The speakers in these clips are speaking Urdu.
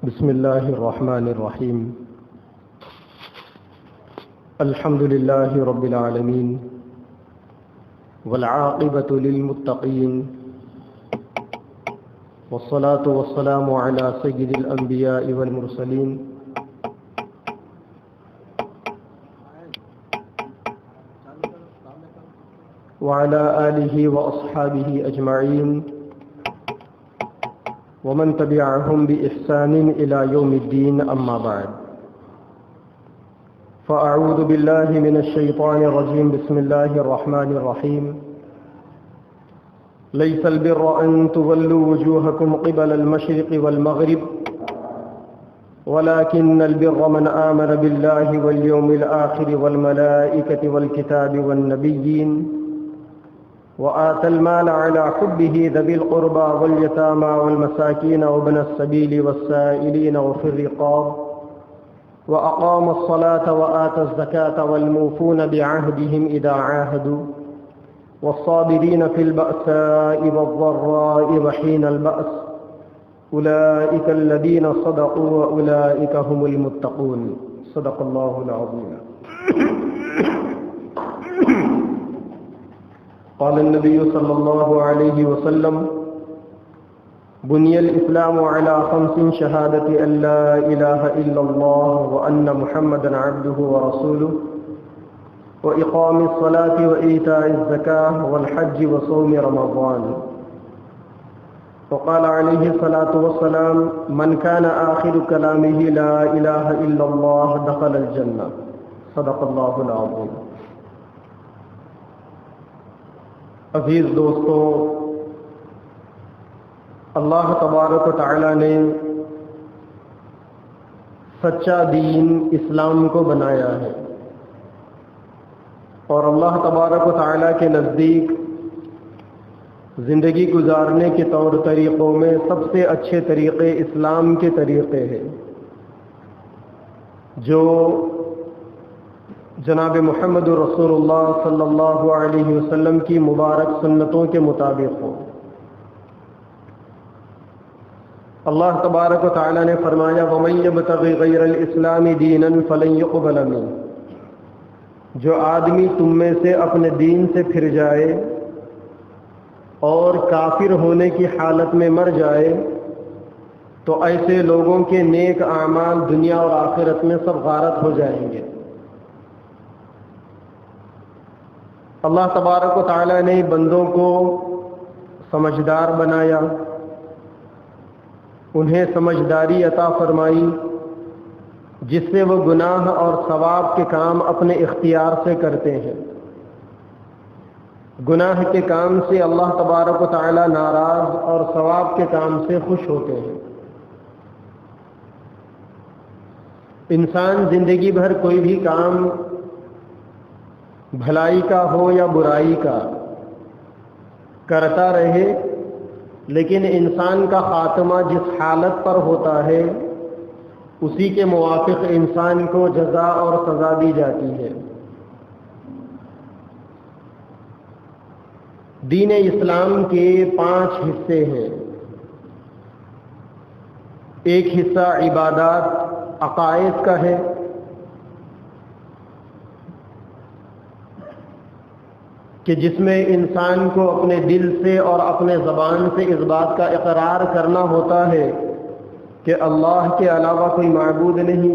بسم الله الرحمن الرحيم. الحمد لله رب العالمين والعاقبة للمتقين والصلاة والسلام على سيد الأنبياء والمرسلين وعلى آله وأصحابه أجمعين ومن تبعهم بإحسان إلى يوم الدين، أما بعد، فأعوذ بالله من الشيطان الرجيم. بسم الله الرحمن الرحيم. ليس البر أن تولوا وجوهكم قبل المشرق والمغرب ولكن البر من آمن بالله واليوم الآخر والملائكة والكتاب والنبيين وآتى المال على حبه ذوي القربى واليتامى والمساكين وابن السبيل والسائلين وفي الرقاب وأقام الصلاة وآتى الزكاة والموفون بعهدهم إذا عاهدوا والصابرين في البأساء والضراء وحين البأس أولئك الذين صدقوا وأولئك هم المتقون. صدق الله العظيم. قال النبي صلى الله عليه وسلم: بني الإسلام على 5: شهادة أن لا إله إلا الله وأن محمدا عبده ورسوله وإقام الصلاة وإيتاء الزكاة والحج وصوم رمضان. وقال عليه الصلاة والسلام: من كان آخر كلامه لا إله إلا الله دخل الجنة. صدق الله العظيم. عزیز دوستو، اللہ تبارک و تعالی نے سچا دین اسلام کو بنایا ہے، اور اللہ تبارک و تعالی کے نزدیک زندگی گزارنے کے طور طریقوں میں سب سے اچھے طریقے اسلام کے طریقے ہیں، جو جناب محمد رسول اللہ صلی اللہ علیہ وسلم کی مبارک سنتوں کے مطابق ہو۔ اللہ تبارک و تعالی نے فرمایا: وَمَن يَبْتَغِ غَيْرَ الْإِسْلَامِ دِينًا فَلَن يُقْبَلَ مِنْهُ۔ جو آدمی تم میں سے اپنے دین سے پھر جائے اور کافر ہونے کی حالت میں مر جائے تو ایسے لوگوں کے نیک اعمال دنیا اور آخرت میں سب غارت ہو جائیں گے۔ اللہ تبارک و تعالی نے بندوں کو سمجھدار بنایا، انہیں سمجھداری عطا فرمائی جس سے وہ گناہ اور ثواب کے کام اپنے اختیار سے کرتے ہیں۔ گناہ کے کام سے اللہ تبارک و تعالی ناراض اور ثواب کے کام سے خوش ہوتے ہیں۔ انسان زندگی بھر کوئی بھی کام بھلائی کا ہو یا برائی کا کرتا رہے، لیکن انسان کا خاتمہ جس حالت پر ہوتا ہے اسی کے موافق انسان کو جزا اور سزا دی جاتی ہے۔ دین اسلام کے 5 حصے ہیں۔ ایک حصہ عبادات، عقائد کا ہے، کہ جس میں انسان کو اپنے دل سے اور اپنے زبان سے اس بات کا اقرار کرنا ہوتا ہے کہ اللہ کے علاوہ کوئی معبود نہیں،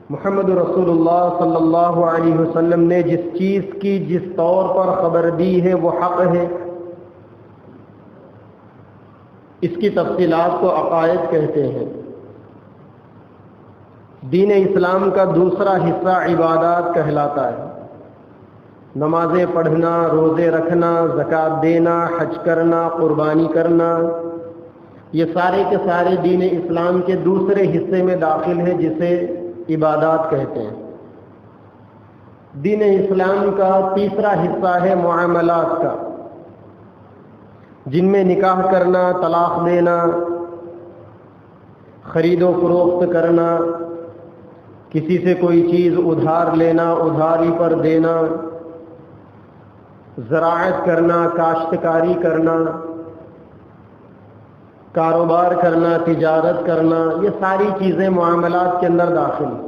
محمد رسول اللہ صلی اللہ علیہ وسلم نے جس چیز کی جس طور پر خبر دی ہے وہ حق ہے۔ اس کی تفصیلات کو عقائد کہتے ہیں۔ دین اسلام کا دوسرا حصہ عبادات کہلاتا ہے۔ نمازیں پڑھنا، روزے رکھنا، زکوٰۃ دینا، حج کرنا، قربانی کرنا، یہ سارے کے سارے دین اسلام کے دوسرے حصے میں داخل ہے جسے عبادات کہتے ہیں۔ دین اسلام کا تیسرا حصہ ہے معاملات کا، جن میں نکاح کرنا، طلاق دینا، خرید و فروخت کرنا، کسی سے کوئی چیز ادھار لینا، ادھاری پر دینا، زراعت کرنا، کاشتکاری کرنا، کاروبار کرنا، تجارت کرنا، یہ ساری چیزیں معاملات کے اندر داخل ہیں۔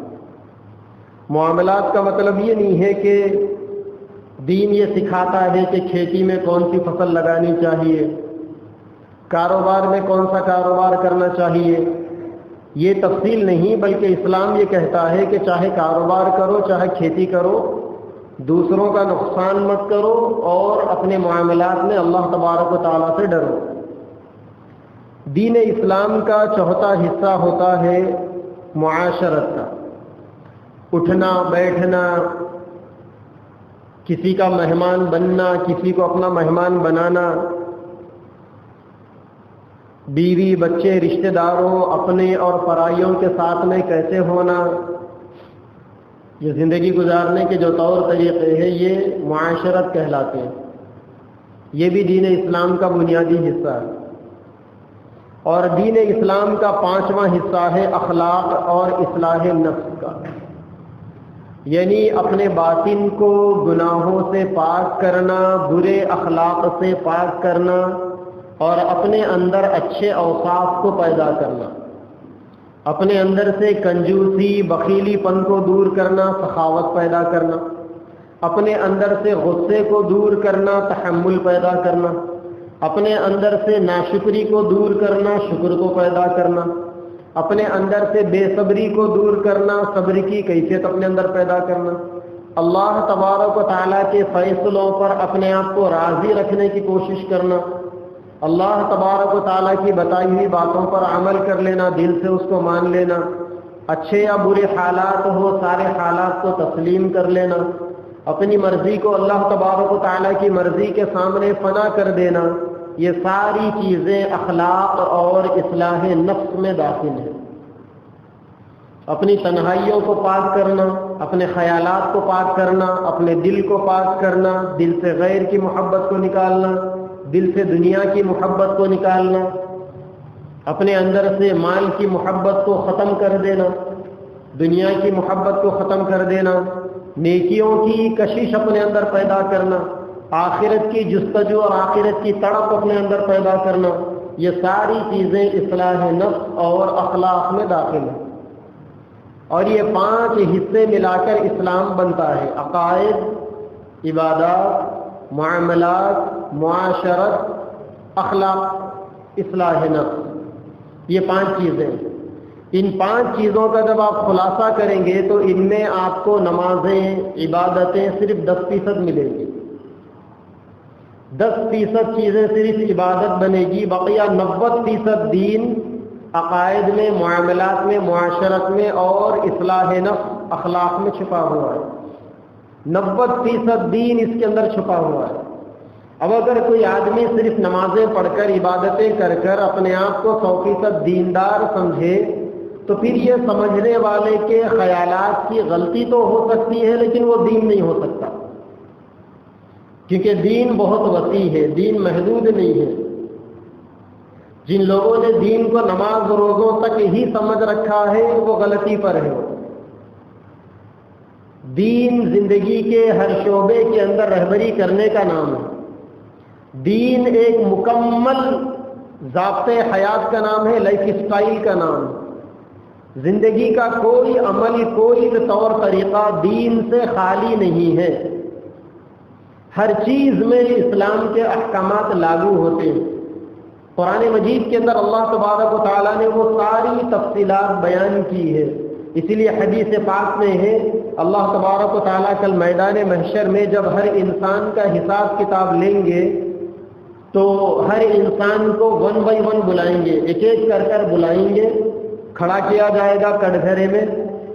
معاملات کا مطلب یہ نہیں ہے کہ دین یہ سکھاتا ہے کہ کھیتی میں کون سی فصل لگانی چاہیے، کاروبار میں کون سا کاروبار کرنا چاہیے، یہ تفصیل نہیں، بلکہ اسلام یہ کہتا ہے کہ چاہے کاروبار کرو، چاہے کھیتی کرو، دوسروں کا نقصان مت کرو اور اپنے معاملات میں اللہ تبارک و تعالیٰ سے ڈرو۔ دین اسلام کا چوتھا حصہ ہوتا ہے معاشرت کا، اٹھنا بیٹھنا، کسی کا مہمان بننا، کسی کو اپنا مہمان بنانا، بیوی بچے رشتہ داروں اپنے اور پرائیوں کے ساتھ میں کیسے ہونا، یہ زندگی گزارنے کے جو طور طریقے ہیں یہ معاشرت کہلاتے ہیں۔ یہ بھی دین اسلام کا بنیادی حصہ ہے۔ اور دین اسلام کا پانچواں حصہ ہے اخلاق اور اصلاح نفس کا، یعنی اپنے باطن کو گناہوں سے پاک کرنا، برے اخلاق سے پاک کرنا اور اپنے اندر اچھے اوصاف کو پیدا کرنا، اپنے اندر سے کنجوسی بخیلی پن کو دور کرنا، سخاوت پیدا کرنا، اپنے اندر سے غصے کو دور کرنا، تحمل پیدا کرنا، اپنے اندر سے ناشکری کو دور کرنا، شکر کو پیدا کرنا، اپنے اندر سے بے صبری کو دور کرنا، صبر کی کیفیت اپنے اندر پیدا کرنا، اللہ تبارک و تعالیٰ کے فیصلوں پر اپنے آپ کو راضی رکھنے کی کوشش کرنا، اللہ تبارک و تعالیٰ کی بتائی ہوئی باتوں پر عمل کر لینا، دل سے اس کو مان لینا، اچھے یا برے حالات ہو سارے حالات کو تسلیم کر لینا، اپنی مرضی کو اللہ تبارک و تعالیٰ کی مرضی کے سامنے فنا کر دینا، یہ ساری چیزیں اخلاق اور اصلاح نفس میں داخل ہیں۔ اپنی تنہائیوں کو پاک کرنا، اپنے خیالات کو پاک کرنا، اپنے دل کو پاک کرنا، دل سے غیر کی محبت کو نکالنا، دل سے دنیا کی محبت کو نکالنا، اپنے اندر سے مال کی محبت کو ختم کر دینا، دنیا کی محبت کو ختم کر دینا، نیکیوں کی کشش اپنے اندر پیدا کرنا، آخرت کی جستجو اور آخرت کی تڑپ اپنے اندر پیدا کرنا، یہ ساری چیزیں اصلاح نفس اور اخلاق میں داخل ہیں۔ اور یہ 5 حصے ملا کر اسلام بنتا ہے: عقائد، عبادات، معاملات، معاشرت، اخلاق، اصلاح نفس، یہ 5 چیزیں۔ ان 5 چیزوں کا جب آپ خلاصہ کریں گے تو ان میں آپ کو نمازیں، عبادتیں صرف 10% ملیں گی، 10% چیزیں صرف عبادت بنے گی، بقیہ 90% دین عقائد میں، معاملات میں، معاشرت میں اور اصلاح نفس اخلاق میں چھپا ہوا ہے۔ 90% دین اس کے اندر چھپا ہوا ہے۔ اب اگر کوئی آدمی صرف نمازیں پڑھ کر، عبادتیں کر کر اپنے آپ کو 100% دیندار سمجھے تو پھر یہ سمجھنے والے کے خیالات کی غلطی تو ہو سکتی ہے، لیکن وہ دین نہیں ہو سکتا، کیونکہ دین بہت وسیع ہے، دین محدود نہیں ہے۔ جن لوگوں نے دین کو نماز روزوں تک ہی سمجھ رکھا ہے وہ غلطی پر ہے۔ دین زندگی کے ہر شعبے کے اندر رہبری کرنے کا نام ہے۔ دین ایک مکمل ضابطۂ حیات کا نام ہے، لائف اسٹائل کا نام ہے۔ زندگی کا کوئی عمل، کوئی طور طریقہ دین سے خالی نہیں ہے۔ ہر چیز میں اسلام کے احکامات لاگو ہوتے ہیں۔ قرآن مجید کے اندر اللہ تبارک و تعالیٰ نے وہ ساری تفصیلات بیان کی ہے، اسی لیے حدیث پاک میں ہے اللہ تبارک و تعالیٰ کل میدان محشر میں جب ہر انسان کا حساب کتاب لیں گے تو ہر انسان کو 1 بائی 1 بلائیں گے، ایک ایک کر کر بلائیں گے، کھڑا کیا جائے گا کٹگھرے میں،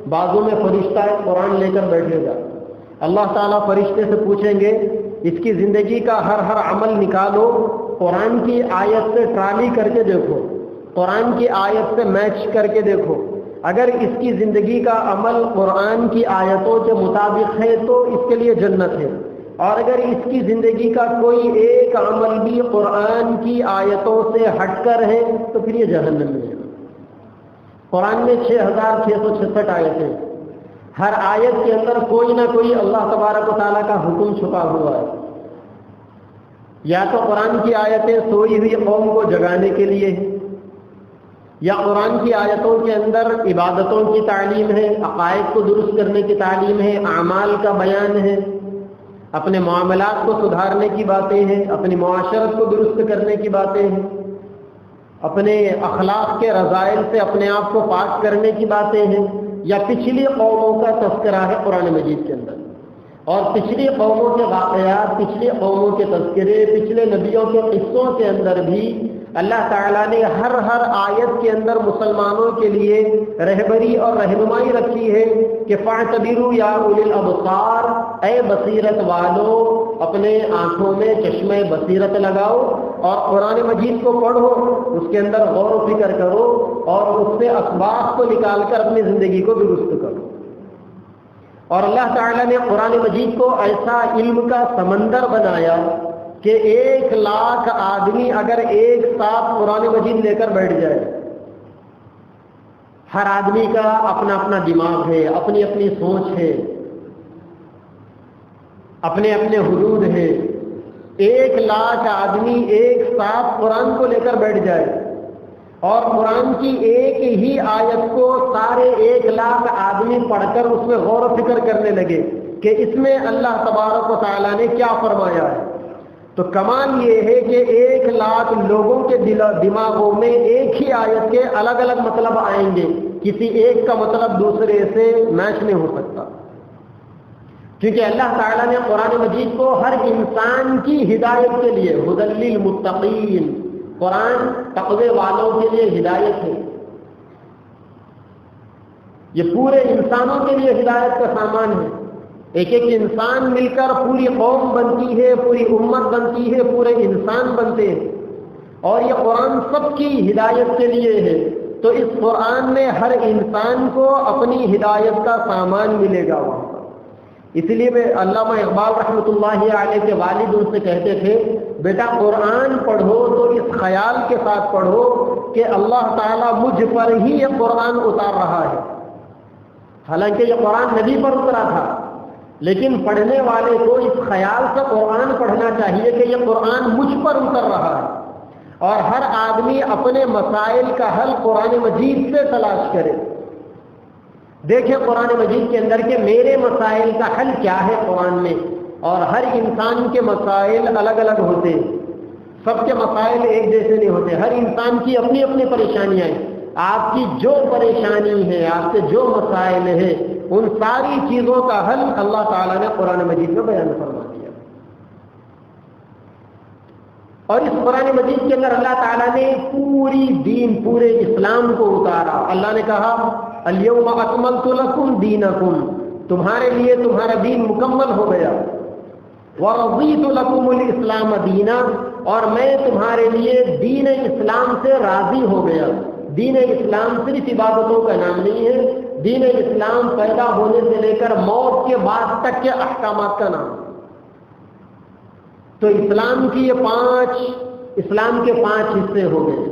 بازو میں فرشتہ قرآن لے کر بیٹھے گا۔ اللہ تعالیٰ فرشتے سے پوچھیں گے اس کی زندگی کا ہر عمل نکالو، قرآن کی آیت سے ٹرالی کر کے دیکھو، قرآن کی آیت سے میچ کر کے دیکھو، اگر اس کی زندگی کا عمل قرآن کی آیتوں کے مطابق ہے تو اس کے لیے جنت ہے، اور اگر اس کی زندگی کا کوئی ایک عمل بھی قرآن کی آیتوں سے ہٹ کر ہے تو پھر یہ جہنم میں ہے۔ قرآن میں 6666 آیتیں، ہر آیت کے اندر کوئی نہ کوئی اللہ تبارک و تعالیٰ کا حکم چھپا ہوا ہے۔ یا تو قرآن کی آیتیں سوئی ہوئی قوم کو جگانے کے لیے ہیں، یا قرآن کی آیتوں کے اندر عبادتوں کی تعلیم ہے، عقائد کو درست کرنے کی تعلیم ہے، اعمال کا بیان ہے، اپنے معاملات کو سدھارنے کی باتیں ہیں، اپنی معاشرت کو درست کرنے کی باتیں ہیں، اپنے اخلاق کے رذائل سے اپنے آپ کو پاک کرنے کی باتیں ہیں، یا پچھلی قوموں کا تذکرہ ہے قرآن مجید کے اندر، اور پچھلی قوموں کے واقعات، پچھلی قوموں کے تذکرے، پچھلے نبیوں کے قصوں کے اندر بھی اللہ تعالیٰ نے ہر آیت کے اندر مسلمانوں کے لیے رہبری اور رہنمائی رکھی ہے کہ فاعتبروا یا اولی الابصار، اے بصیرت والو اپنے آنکھوں میں چشمے بصیرت لگاؤ اور قرآن مجید کو پڑھو، اس کے اندر غور و فکر کرو اور اس سے اسباب کو نکال کر اپنی زندگی کو درست کرو۔ اور اللہ تعالیٰ نے قرآن مجید کو ایسا علم کا سمندر بنایا کہ 1,00,000 آدمی اگر ایک ساتھ قرآن مجید لے کر بیٹھ جائے، ہر آدمی کا اپنا اپنا دماغ ہے، اپنی اپنی سوچ ہے، اپنے اپنے حدود ہے، 1,00,000 آدمی ایک ساتھ قرآن کو لے کر بیٹھ جائے اور قرآن کی ایک ہی آیت کو سارے 1,00,000 آدمی پڑھ کر اس میں غور و فکر کرنے لگے کہ اس میں اللہ تبارک و تعالیٰ نے کیا فرمایا ہے، تو کمال یہ ہے کہ 1,00,000 لوگوں کے دماغوں میں ایک ہی آیت کے الگ الگ مطلب آئیں گے، کسی ایک کا مطلب دوسرے سے میچ نہیں ہو سکتا، کیونکہ اللہ تعالیٰ نے قرآن مجید کو ہر انسان کی ہدایت کے لیے، ھدی للمتقین، قرآن تقوی والوں کے لیے ہدایت ہے، یہ پورے انسانوں کے لیے ہدایت کا سامان ہے، ایک ایک انسان مل کر پوری قوم بنتی ہے، پوری امت بنتی ہے، پورے انسان بنتے ہیں، اور یہ قرآن سب کی ہدایت کے لیے ہے، تو اس قرآن میں ہر انسان کو اپنی ہدایت کا سامان ملے گا وہاں پر۔ اس لیے میں علامہ اقبال رحمۃ اللہ علیہ کے والد ان سے کہتے تھے، بیٹا قرآن پڑھو تو اس خیال کے ساتھ پڑھو کہ اللہ تعالیٰ مجھ پر ہی یہ قرآن اتار رہا ہے، حالانکہ یہ قرآن نبی پر اترا تھا، لیکن پڑھنے والے کو اس خیال سے قرآن پڑھنا چاہیے کہ یہ قرآن مجھ پر اتر رہا ہے، اور ہر آدمی اپنے مسائل کا حل قرآن مجید سے تلاش کرے۔ دیکھیں قرآن مجید کے اندر کہ میرے مسائل کا حل کیا ہے قرآن میں، اور ہر انسان کے مسائل الگ الگ ہوتے ہیں، سب کے مسائل ایک جیسے نہیں ہوتے، ہر انسان کی اپنی اپنی پریشانیاں ہیں، آپ کی جو پریشانی ہے، آپ کے جو مسائل ہیں، ان ساری چیزوں کا حل اللہ تعالیٰ نے قرآن مجید میں بیان فرما دیا، اور اس قرآن مجید کے اندر اللہ تعالیٰ نے پوری دین، پورے اسلام کو اتارا۔ اللہ نے کہا الیوم اکملت لکم دینکم، تمہارے لیے تمہارا دین مکمل ہو گیا، ورضیت لکم الاسلام دینا، اور میں تمہارے لیے دین اسلام سے راضی ہو گیا۔ دین اسلام صرف عبادتوں کا نام نہیں ہے، دین اسلام پیدا ہونے سے لے کر موت کے بعد تک کے احکامات کا نام۔ تو اسلام کی اسلام کے 5 حصے ہو گئے،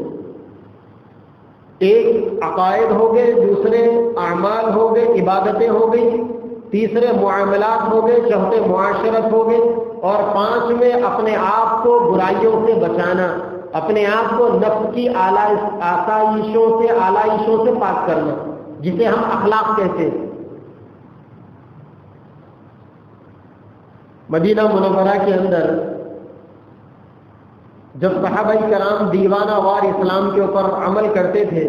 ایک عقائد ہو گئے، دوسرے اعمال ہو گئے، عبادتیں ہو گئی، تیسرے معاملات ہو گئے، چوتھے معاشرت ہو گئے، اور 5ویں اپنے آپ کو برائیوں سے بچانا، اپنے آپ کو نفس کی آلائشوں سے پاک کرنا، جسے ہم اخلاق کہتے ہیں۔ مدینہ منورہ کے اندر جب صحابہ کرام دیوانہ وار اسلام کے اوپر عمل کرتے تھے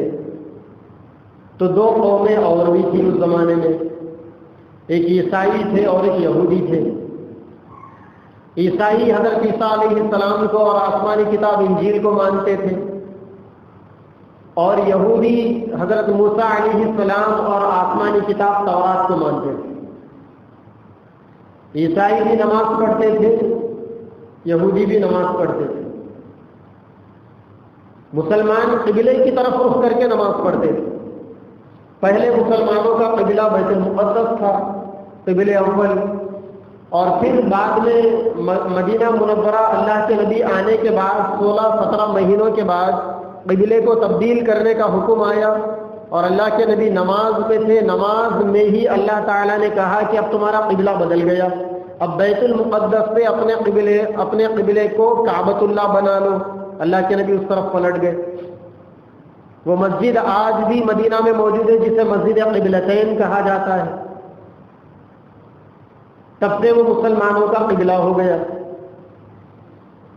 تو 2 قومیں اور بھی تھیں اس زمانے میں، ایک عیسائی تھے اور ایک یہودی تھے۔ عیسائی حضرت عیسیٰ علیہ السلام کو اور آسمانی کتاب انجیل کو مانتے تھے، اور یہودی حضرت موسیٰ علیہ السلام اور آسمانی کتاب تورات کو مانتے تھے۔ عیسائی بھی نماز پڑھتے تھے، یہودی بھی نماز پڑھتے تھے۔ مسلمان قبلے کی طرف رخ کر کے نماز پڑھتے تھے۔ پہلے مسلمانوں کا قبلہ بیت المقدس تھا، قبلہ اول، اور پھر بعد میں مدینہ منورہ اللہ کے نبی آنے کے بعد 16-17 مہینوں کے بعد قبلے کو تبدیل کرنے کا حکم آیا، اور اللہ کے نبی نماز میں تھے، نماز میں ہی اللہ تعالیٰ نے کہا کہ اب تمہارا قبلہ بدل گیا، اب بیت المقدس سے اپنے قبلے کو کعبۃ اللہ بنا لو۔ اللہ کے نبی اس طرف پلٹ گئے، وہ مسجد آج بھی مدینہ میں موجود ہے جسے مسجد قبلتین کہا جاتا ہے، تب سے وہ مسلمانوں کا قبلہ ہو گیا۔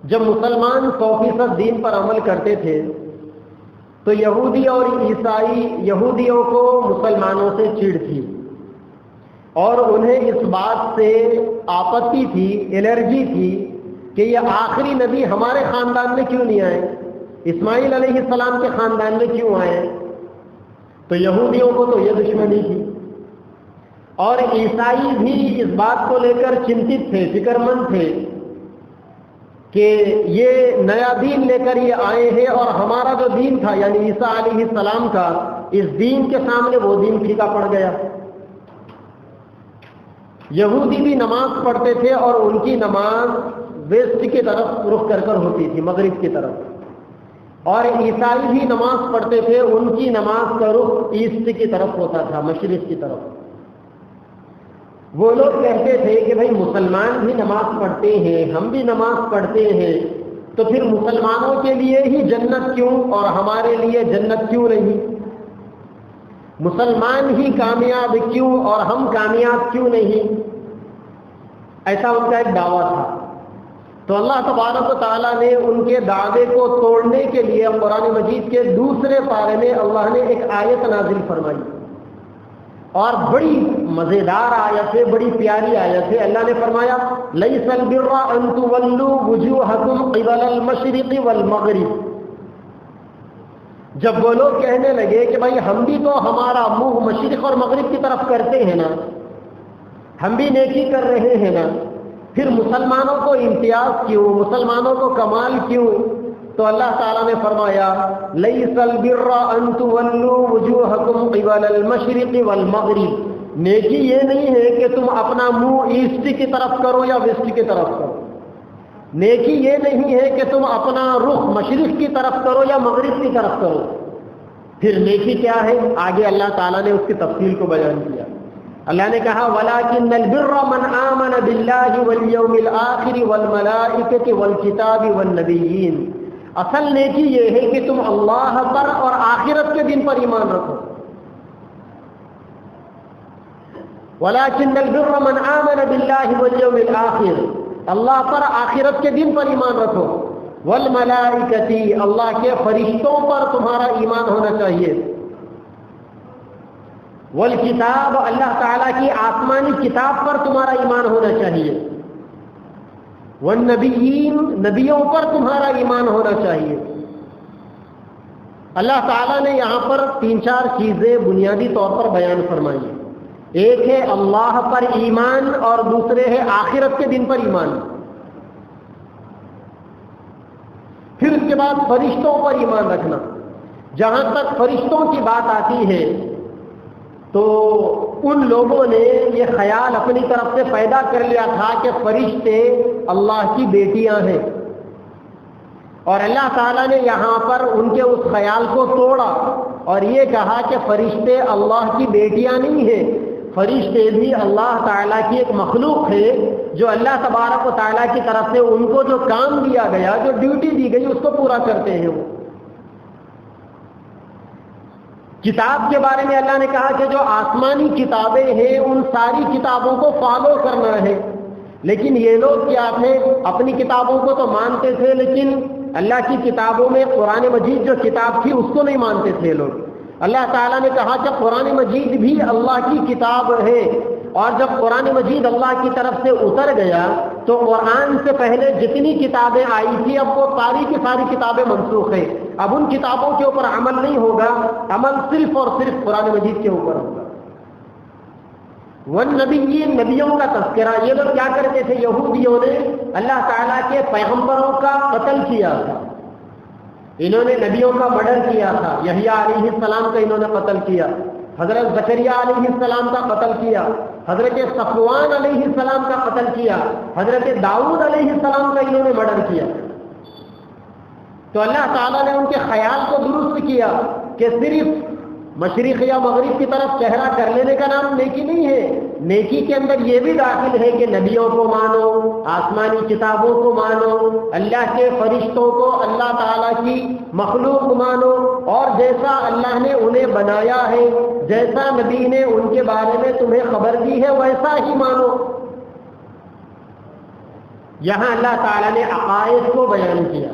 جب مسلمان 100% دین پر عمل کرتے تھے تو یہودی اور عیسائی، یہودیوں کو مسلمانوں سے چڑ تھی اور انہیں اس بات سے آپتی تھی، الرجی تھی کہ یہ آخری نبی ہمارے خاندان میں کیوں نہیں آئے، اسماعیل علیہ السلام کے خاندان میں کیوں آئے؟ تو یہودیوں کو تو یہ دشمنی تھی، اور عیسائی بھی اس بات کو لے کر چنتت تھے، فکر مند تھے کہ یہ نیا دین لے کر یہ آئے ہیں اور ہمارا جو دین تھا یعنی عیسیٰ علیہ السلام کا، اس دین کے سامنے وہ دین پھیکا پڑ گیا۔ یہودی بھی نماز پڑھتے تھے اور ان کی نماز ویسٹ کی طرف رخ کر ہوتی تھی، مغرب کی طرف، اور عیسائی بھی نماز پڑھتے تھے، ان کی نماز کا رخ ایسٹ کی طرف ہوتا تھا، مشرق کی طرف۔ وہ لوگ کہتے تھے کہ بھائی مسلمان بھی نماز پڑھتے ہیں، ہم بھی نماز پڑھتے ہیں، تو پھر مسلمانوں کے لیے ہی جنت کیوں اور ہمارے لیے جنت کیوں نہیں؟ مسلمان ہی کامیاب کیوں اور ہم کامیاب کیوں نہیں؟ ایسا ان کا ایک دعویٰ تھا۔ تو اللہ تبارک و تعالیٰ نے ان کے دعوے کو توڑنے کے لیے قرآن مجید کے دوسرے پارے میں اللہ نے ایک آیت نازل فرمائی، اور بڑی مزیدار آیت ہے، بڑی پیاری آیت ہے۔ اللہ نے فرمایا لیس البر ان تولوا وجوہکم قبل المشرق والمغرب۔ جب وہ لوگ کہنے لگے کہ بھائی ہم بھی تو ہمارا منہ مشرق اور مغرب کی طرف کرتے ہیں نا، ہم بھی نیکی کر رہے ہیں نا، پھر مسلمانوں کو امتیاز کیوں، مسلمانوں کو کمال کیوں؟ تو اللہ تعالیٰ نے فرمایا لیس البر ان تولوا وجوہکم قبل المشرق والمغرب، نیکی یہ نہیں ہے کہ تم اپنا منہ ایسٹ کی طرف کرو یا ویسٹ کی طرف کرو، نیکی یہ نہیں ہے کہ تم اپنا رخ مشرق کی طرف کرو یا مغرب کی طرف کرو۔ پھر نیکی کیا ہے؟ آگے اللہ تعالیٰ نے اس کی تفصیل کو بیان کیا۔ اللہ نے کہا وَلَكِنَّ الْبِرَّ مَنْ آمَنَ بِاللَّهِ وَالْيَوْمِ الْآخِرِ وَالْمَلَائِكَةِ وَالْكِتَابِ وَالنَّبِيِّينَ، اصل نیکی یہ ہے کہ تم اللہ پر اور آخرت کے دن پر ایمان رکھو۔ وَلَكِنَّ الْبِرَّ مَنْ آمَنَ بِاللَّهِ وَالْيَوْمِ الْآخِرِ، اللہ پر آخرت کے دن پر ایمان رکھو، والملائکۃ، اللہ کے فرشتوں پر تمہارا ایمان ہونا چاہیے، والکتاب، اللہ تعالیٰ کی آسمانی کتاب پر تمہارا ایمان ہونا چاہیے، والنبیین، نبیوں پر تمہارا ایمان ہونا چاہیے۔ اللہ تعالیٰ نے یہاں پر 3-4 چیزیں بنیادی طور پر بیان فرمائی ہیں۔ ایک ہے اللہ پر ایمان اور دوسرے ہے آخرت کے دن پر ایمان، پھر اس کے بعد فرشتوں پر ایمان رکھنا۔ جہاں تک فرشتوں کی بات آتی ہے تو ان لوگوں نے یہ خیال اپنی طرف سے پیدا کر لیا تھا کہ فرشتے اللہ کی بیٹیاں ہیں، اور اللہ تعالیٰ نے یہاں پر ان کے اس خیال کو توڑا اور یہ کہا کہ فرشتے اللہ کی بیٹیاں نہیں ہیں، فرشتے بھی اللہ تعالیٰ کی ایک مخلوق ہے جو اللہ تبارک و تعالیٰ کی طرف سے ان کو جو کام دیا گیا، جو ڈیوٹی دی گئی، اس کو پورا کرتے ہیں۔ وہ کتاب کے بارے میں اللہ نے کہا کہ جو آسمانی کتابیں ہیں ان ساری کتابوں کو فالو کرنا ہے، لیکن یہ لوگ کیا تھے، اپنی کتابوں کو تو مانتے تھے لیکن اللہ کی کتابوں میں قرآن مجید جو کتاب تھی اس کو نہیں مانتے تھے لوگ۔ اللہ تعالیٰ نے کہا کہ قرآن مجید بھی اللہ کی کتاب ہے، اور جب قرآن مجید اللہ کی طرف سے اتر گیا تو قرآن سے پہلے جتنی کتابیں آئی تھی اب وہ ساری کی ساری کتابیں منسوخ ہیں، اب ان کتابوں کے اوپر عمل نہیں ہوگا، عمل صرف اور صرف قرآن مجید کے اوپر ہوگا۔ والنبیین، نبیوں کا تذکرہ۔ یہ لوگ کیا کرتے تھے، یہودیوں نے اللہ تعالیٰ کے پیغمبروں کا قتل کیا تھا، انہوں نے نبیوں کا مرڈر کیا تھا، یحییٰ علیہ السلام کا انہوں نے قتل کیا، حضرت زکریا علیہ السلام کا قتل کیا، حضرت صفوان علیہ السلام کا قتل کیا، حضرت داؤد علیہ السلام کا انہوں نے مرڈر کیا۔ تو اللہ تعالیٰ نے ان کے خیال کو درست کیا کہ صرف مشرق یا مغرب کی طرف چہرہ کر لینے کا نام نیکی نہیں ہے، نیکی کے اندر یہ بھی داخل ہے کہ نبیوں کو مانو، آسمانی کتابوں کو مانو، اللہ کے فرشتوں کو، اللہ تعالیٰ کی مخلوق مانو، اور جیسا اللہ نے انہیں بنایا ہے، جیسا نبی نے ان کے بارے میں تمہیں خبر دی ہے ویسا ہی مانو۔ یہاں اللہ تعالیٰ نے عقائد کو بیان کیا،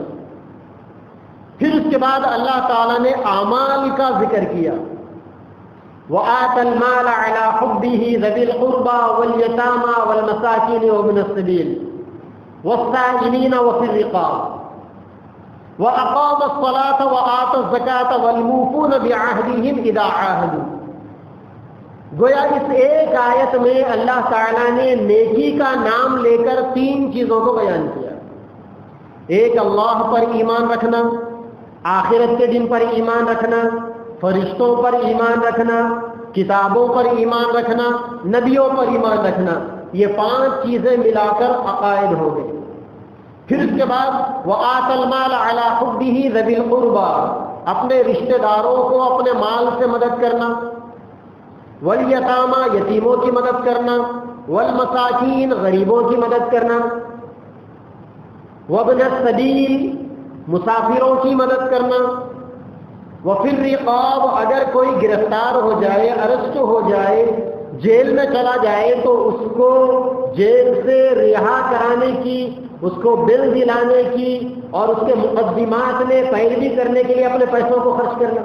پھر اس کے بعد اللہ تعالیٰ نے اعمال کا ذکر کیا۔ وَآتَى الْمَالَ عَلَى حُبِّهِ ذَوِي الْقُرْبَى وَالْيَتَامَى وَالْمَسَاكِينِ وَابْنَ السَّبِيلِ وَالسَّائِلِينَ وَفِي الرِّقَابِ وَأَقَامَ الصَّلَاةَ وَآتَى الزَّكَاةَ وَالْمُوفُونَ بِعَهْدِهِمْ إِذَا عَاهَدُوا۔ گویا اس ایک آیت میں اللہ تعالیٰ نے نیکی کا نام لے کر 3 چیزوں کو بیان کیا۔ ایک، اللہ پر ایمان رکھنا، آخرت کے دن پر ایمان رکھنا، فرشتوں پر ایمان رکھنا، کتابوں پر ایمان رکھنا، نبیوں پر ایمان رکھنا۔ یہ 5 چیزیں ملا کر عقائد ہو گئی۔ پھر اس کے بعد وَآتَى الْمَالَ عَلَى حُبِّهِ ذَوِي الْقُرْبَى، اپنے رشتہ داروں کو اپنے مال سے مدد کرنا، وَالْيَتَامَى، یتیموں کی مدد کرنا، وَالْمَسَاكِينَ، غریبوں کی مدد کرنا، وَابْنَ السَّبِيلِ، مسافروں کی مدد کرنا، وَفِي الرِّقَابِ، اگر کوئی گرفتار ہو جائے، ارسٹ ہو جائے، جیل میں چلا جائے تو اس کو جیل سے رہا کرانے کی، اس کو بل دلانے کی اور اس کے مقدمات میں پیروی کرنے کے لیے اپنے پیسوں کو خرچ کرنا،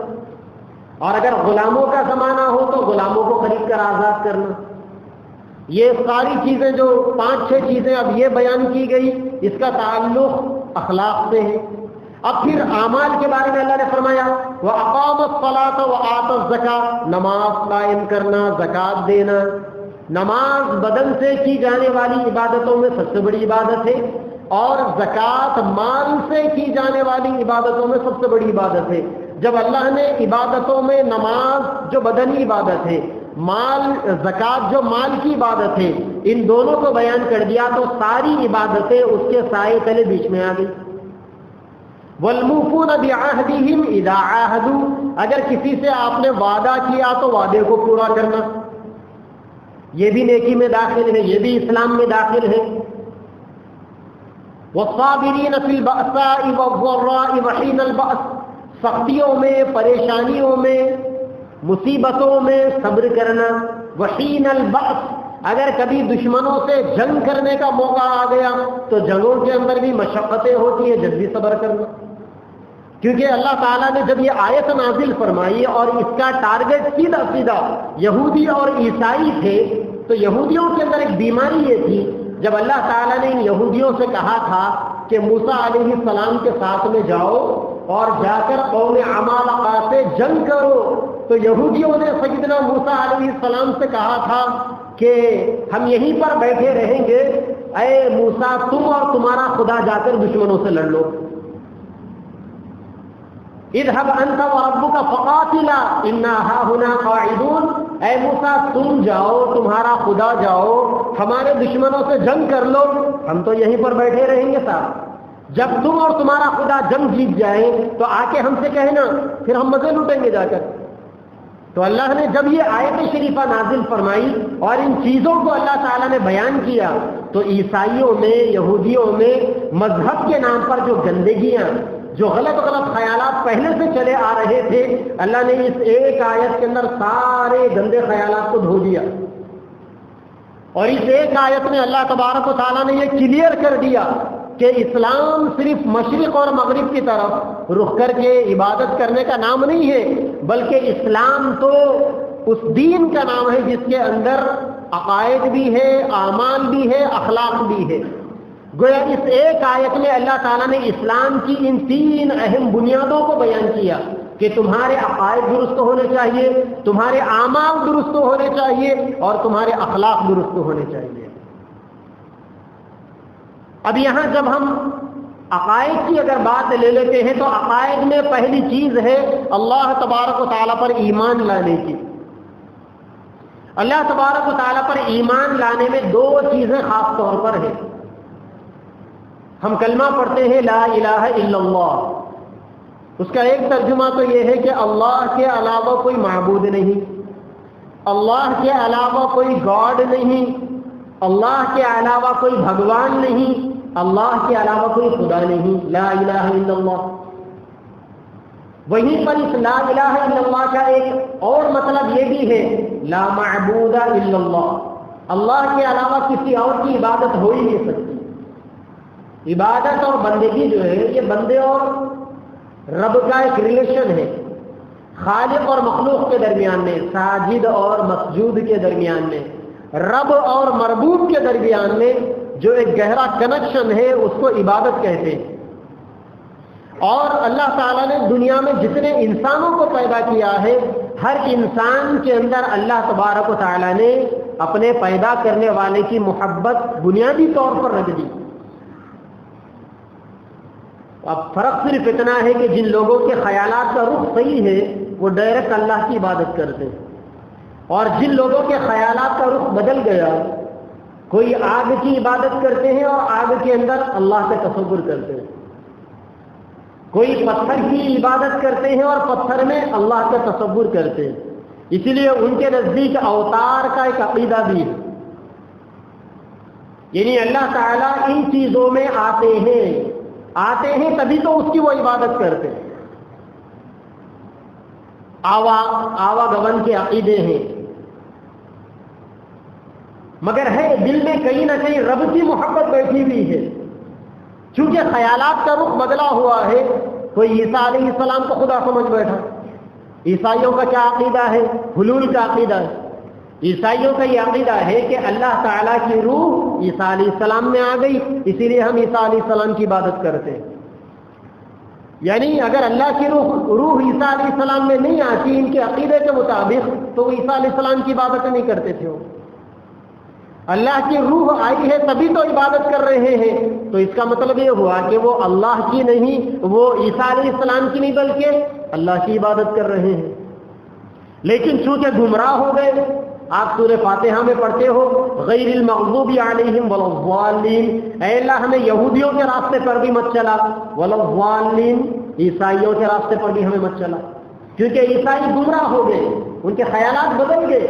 اور اگر غلاموں کا زمانہ ہو تو غلاموں کو خرید کر آزاد کرنا۔ یہ ساری چیزیں جو 5-6 چیزیں اب یہ بیان کی گئی، اس کا تعلق اخلاق سے ہے۔ اب پھر اعمال کے بارے میں اللہ نے فرمایا وَأَقَامَ الصَّلَاةَ وَآتَى الزَّكَاةَ، نماز قائم کرنا، زکوٰۃ دینا۔ نماز بدن سے کی جانے والی عبادتوں میں سب سے بڑی عبادت ہے، اور زکوٰۃ مال سے کی جانے والی عبادتوں میں سب سے بڑی عبادت ہے۔ جب اللہ نے عبادتوں میں نماز جو بدنی عبادت ہے، زکوٰۃ جو مال کی عبادت ہے، ان دونوں کو بیان کر دیا تو ساری عبادتیں اس کے سائے تلے بیچ میں آ گئی۔ وَالْمُوفُونَ بِعَهْدِهِمْ إِذَا عَاهَدُوا، اگر کسی سے آپ نے وعدہ کیا تو وعدے کو پورا کرنا، یہ بھی نیکی میں داخل ہے، یہ بھی اسلام میں داخل ہے۔ وَالصَّابِرِينَ فِي الْبَأْسَاءِ وَالضَّرَّاءِ وَحِينَ الْبَأْسِ، سختیوں میں، پریشانیوں میں، مصیبتوں میں صبر کرنا۔ وحین البأس، اگر کبھی دشمنوں سے جنگ کرنے کا موقع آ گیا تو جنگوں کے اندر بھی مشقتیں ہوتی ہیں، جلدی صبر کرنا۔ کیونکہ اللہ تعالیٰ نے جب یہ آیت نازل فرمائی اور اس کا ٹارگٹ سیدھا یہودی اور عیسائی تھے، تو یہودیوں کے اندر ایک بیماری یہ تھی، جب اللہ تعالیٰ نے ان یہودیوں سے کہا تھا کہ موسیٰ علیہ السلام کے ساتھ میں جاؤ اور جا کر قوم عمالقہ سے جنگ کرو، تو یہودیوں نے سیدنا موسیٰ علیہ السلام سے کہا تھا کہ ہم یہیں پر بیٹھے رہیں گے، اے موسیٰ تم اور تمہارا خدا جا کر دشمنوں سے لڑ لو۔ اذهب انت وربك فقاتلا انا هاهنا قاعدون، اے موسیٰ تم جاؤ، تمہارا خدا جاؤ، ہمارے دشمنوں سے جنگ کر لو، ہم تو یہیں پر بیٹھے رہیں گے صاحب۔ جب تم اور تمہارا خدا جنگ جیت جائے تو آ کے ہم سے کہنا، پھر ہم مزے لوٹیں گے جا کر۔ تو اللہ نے جب یہ آیت شریفہ نازل فرمائی اور ان چیزوں کو اللہ تعالیٰ نے بیان کیا، تو عیسائیوں میں، یہودیوں میں مذہب کے نام پر جو گندگیاں، جو غلط خیالات پہلے سے چلے آ رہے تھے، اللہ نے اس ایک آیت کے اندر سارے گندے خیالات کو دھو دیا۔ اور اس ایک آیت میں اللہ تبارک و تعالیٰ نے یہ کلیئر کر دیا کہ اسلام صرف مشرق اور مغرب کی طرف رخ کر کے عبادت کرنے کا نام نہیں ہے، بلکہ اسلام تو اس دین کا نام ہے جس کے اندر عقائد بھی ہے، اعمال بھی ہے، اخلاق بھی ہے۔ گویا اس ایک آیت میں اللہ تعالیٰ نے اسلام کی ان 3 اہم بنیادوں کو بیان کیا کہ تمہارے عقائد درست ہونے چاہیے، تمہارے اعمال درست ہونے چاہیے، اور تمہارے اخلاق درست ہونے چاہیے۔ اب یہاں جب ہم عقائد کی اگر بات لے لیتے ہیں تو عقائد میں پہلی چیز ہے اللہ تبارک و تعالیٰ پر ایمان لانے کی۔ اللہ تبارک و تعالیٰ پر ایمان لانے میں 2 چیزیں خاص طور پر ہیں۔ ہم کلمہ پڑھتے ہیں لا الہ الا اللہ، اس کا ایک ترجمہ تو یہ ہے کہ اللہ کے علاوہ کوئی معبود نہیں، اللہ کے علاوہ کوئی گاڈ نہیں، اللہ کے علاوہ کوئی بھگوان نہیں، اللہ کے علاوہ کوئی خدا نہیں، لا الہ الا اللہ۔ وہیں پر اس لا الہ الا اللہ کا ایک اور مطلب یہ بھی ہے، لا معبود الا اللہ، اللہ کے علاوہ کسی اور کی عبادت ہو ہی نہیں سکتی۔ عبادت اور بندگی جو ہے یہ بندے اور رب کا ایک ریلیشن ہے، خالق اور مخلوق کے درمیان میں، ساجد اور مسجود کے درمیان میں، رب اور مربوب کے درمیان میں جو ایک گہرا کنیکشن ہے اس کو عبادت کہتے ہیں۔ اور اللہ تعالیٰ نے دنیا میں جتنے انسانوں کو پیدا کیا ہے، ہر انسان کے اندر اللہ تبارک و تعالیٰ نے اپنے پیدا کرنے والے کی محبت بنیادی طور پر رکھ دی۔ اب فرق صرف اتنا ہے کہ جن لوگوں کے خیالات کا رخ صحیح ہے وہ ڈائریکٹ اللہ کی عبادت کرتے ہیں، اور جن لوگوں کے خیالات کا رخ بدل گیا، کوئی آگ کی عبادت کرتے ہیں اور آگ کے اندر اللہ کا تصور کرتے ہیں، کوئی پتھر کی عبادت کرتے ہیں اور پتھر میں اللہ کا تصور کرتے ہیں۔ اسی لیے ان کے نزدیک اوتار کا ایک عقیدہ بھی ہے، یعنی اللہ تعالیٰ ان چیزوں میں آتے ہیں تبھی تو اس کی وہ عبادت کرتے ہیں۔ آوا گون کے عقیدے ہیں، مگر ہے دل میں کہیں نہ کہیں رب کی محبت بیٹھی ہوئی ہے، چونکہ خیالات کا رخ بدلا ہوا ہے۔ کوئی عیسیٰ علیہ السلام کو خدا سمجھ بیٹھا، عیسائیوں کا کیا عقیدہ ہے؟ حلول کا عقیدہ ہے۔ عیسائیوں کا یہ عقیدہ ہے کہ اللہ تعالیٰ کی روح عیسیٰ علیہ السلام میں آ گئی، اسی لیے ہم عیسیٰ علیہ السلام کی عبادت کرتے ہیں۔ یعنی اگر اللہ کی روح عیسیٰ علیہ السلام میں نہیں آتی ان کے عقیدے کے مطابق تو وہ عیسیٰ علیہ السلام کی عبادت نہیں کرتے تھے۔ وہ اللہ کی روح آئی ہے تبھی تو عبادت کر رہے ہیں، تو اس کا مطلب یہ ہوا کہ وہ اللہ کی نہیں، وہ عیسیٰ علیہ السلام کی نہیں بلکہ اللہ کی عبادت کر رہے ہیں۔ لیکن چونکہ گمراہ ہو گئے، آپ سورہ فاتحہ میں پڑھتے ہو غیر المغضوب علیہم ولا الضالین، اے اللہ ہمیں یہودیوں کے راستے پر بھی مت چلا، ولا الضالین عیسائیوں کے راستے پر بھی ہمیں مت چلا، کیونکہ عیسائی گمراہ ہو گئے، ان کے خیالات بدل گئے۔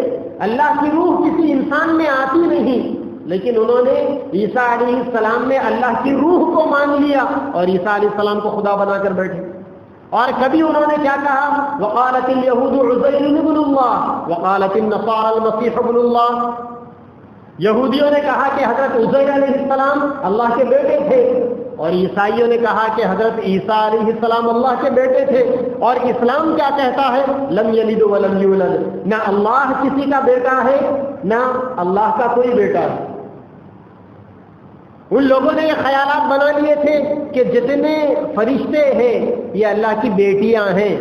اللہ کی روح کسی انسان میں آتی نہیں، لیکن انہوں نے عیسیٰ علیہ السلام میں اللہ کی روح کو مان لیا اور عیسیٰ علیہ السلام کو خدا بنا کر بیٹھے۔ اور کبھی انہوں نے کیا کہا؟ وقالت اليهود عزير ابن الله وقالت النصارى المسيح ابن الله، یہودیوں نے کہا کہ حضرت عزیر علیہ السلام اللہ کے بیٹے تھے، اور عیسائیوں نے کہا کہ حضرت عیسیٰ علیہ السلام اللہ کے بیٹے تھے۔ اور اسلام کیا کہتا ہے؟ لم یلد ولم یولد، نہ اللہ کسی کا بیٹا ہے نہ اللہ کا کوئی بیٹا ہے۔ ان لوگوں نے یہ خیالات بنا لیے تھے کہ جتنے فرشتے ہیں یہ اللہ کی بیٹیاں ہیں،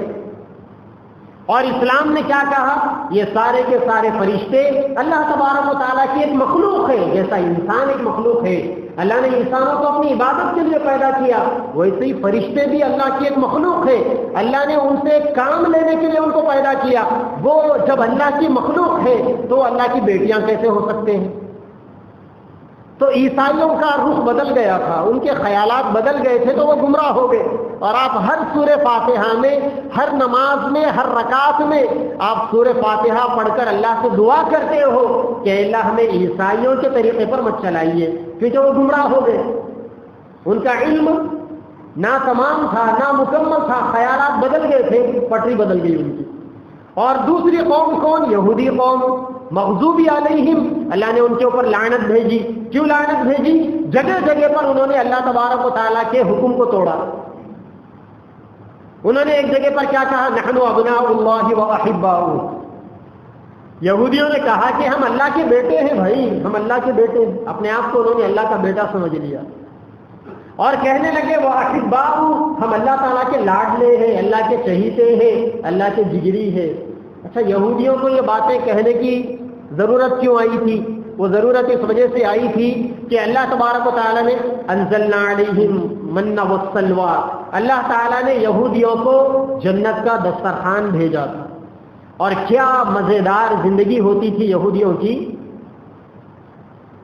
اور اسلام نے کیا کہا؟ یہ سارے کے سارے فرشتے اللہ تبارک و تعالیٰ کی ایک مخلوق ہے، جیسا انسان ایک مخلوق ہے، اللہ نے انسانوں کو اپنی عبادت کے لیے پیدا کیا، ویسے ہی فرشتے بھی اللہ کی ایک مخلوق ہے، اللہ نے ان سے کام لینے کے لیے ان کو پیدا کیا۔ وہ جب اللہ کی مخلوق ہے تو اللہ کی بیٹیاں کیسے ہو سکتے ہیں؟ تو عیسائیوں کا رخ بدل گیا تھا، ان کے خیالات بدل گئے تھے تو وہ گمراہ ہو گئے۔ اور آپ ہر سورہ فاتحہ میں، ہر نماز میں، ہر رکعت میں آپ سورہ فاتحہ پڑھ کر اللہ سے دعا کرتے ہو کہ اللہ ہمیں عیسائیوں کے طریقے پر مت چلائیے، کیونکہ وہ گمراہ ہو گئے، ان کا علم نہ تمام تھا نہ مکمل تھا، خیالات بدل گئے تھے، پٹری بدل گئی ان کی۔ اور دوسری قوم کون؟ یہودی قوم، مغضوبی علیہم، اللہ نے ان کے اوپر لعنت بھیجی۔ کیوں لعنت بھیجی؟ جگہ جگہ پر انہوں نے اللہ تبارک و تعالیٰ کے حکم کو توڑا۔ انہوں نے ایک جگہ پر کیا کہا؟ نحن ابناء اللہ واحباؤہ، یہودیوں نے کہا کہ ہم اللہ کے بیٹے ہیں، بھائی ہم اللہ کے بیٹے ہیں، اپنے آپ کو انہوں نے اللہ کا بیٹا سمجھ لیا، اور کہنے لگے واحباؤہ، ہم اللہ تعالیٰ کے لاڈلے ہیں، اللہ کے چہیتے ہیں، اللہ کے جگری ہیں۔ اچھا، یہودیوں کو یہ باتیں کہنے کی ضرورت کیوں آئی تھی؟ وہ ضرورت اس وجہ سے آئی تھی کہ اللہ تبارک و تعالیٰ نے انزلنا علیہم من والسلوی، اللہ تعالیٰ نے یہودیوں کو جنت کا دسترخوان بھیجا تھا، اور کیا مزیدار زندگی ہوتی تھی یہودیوں کی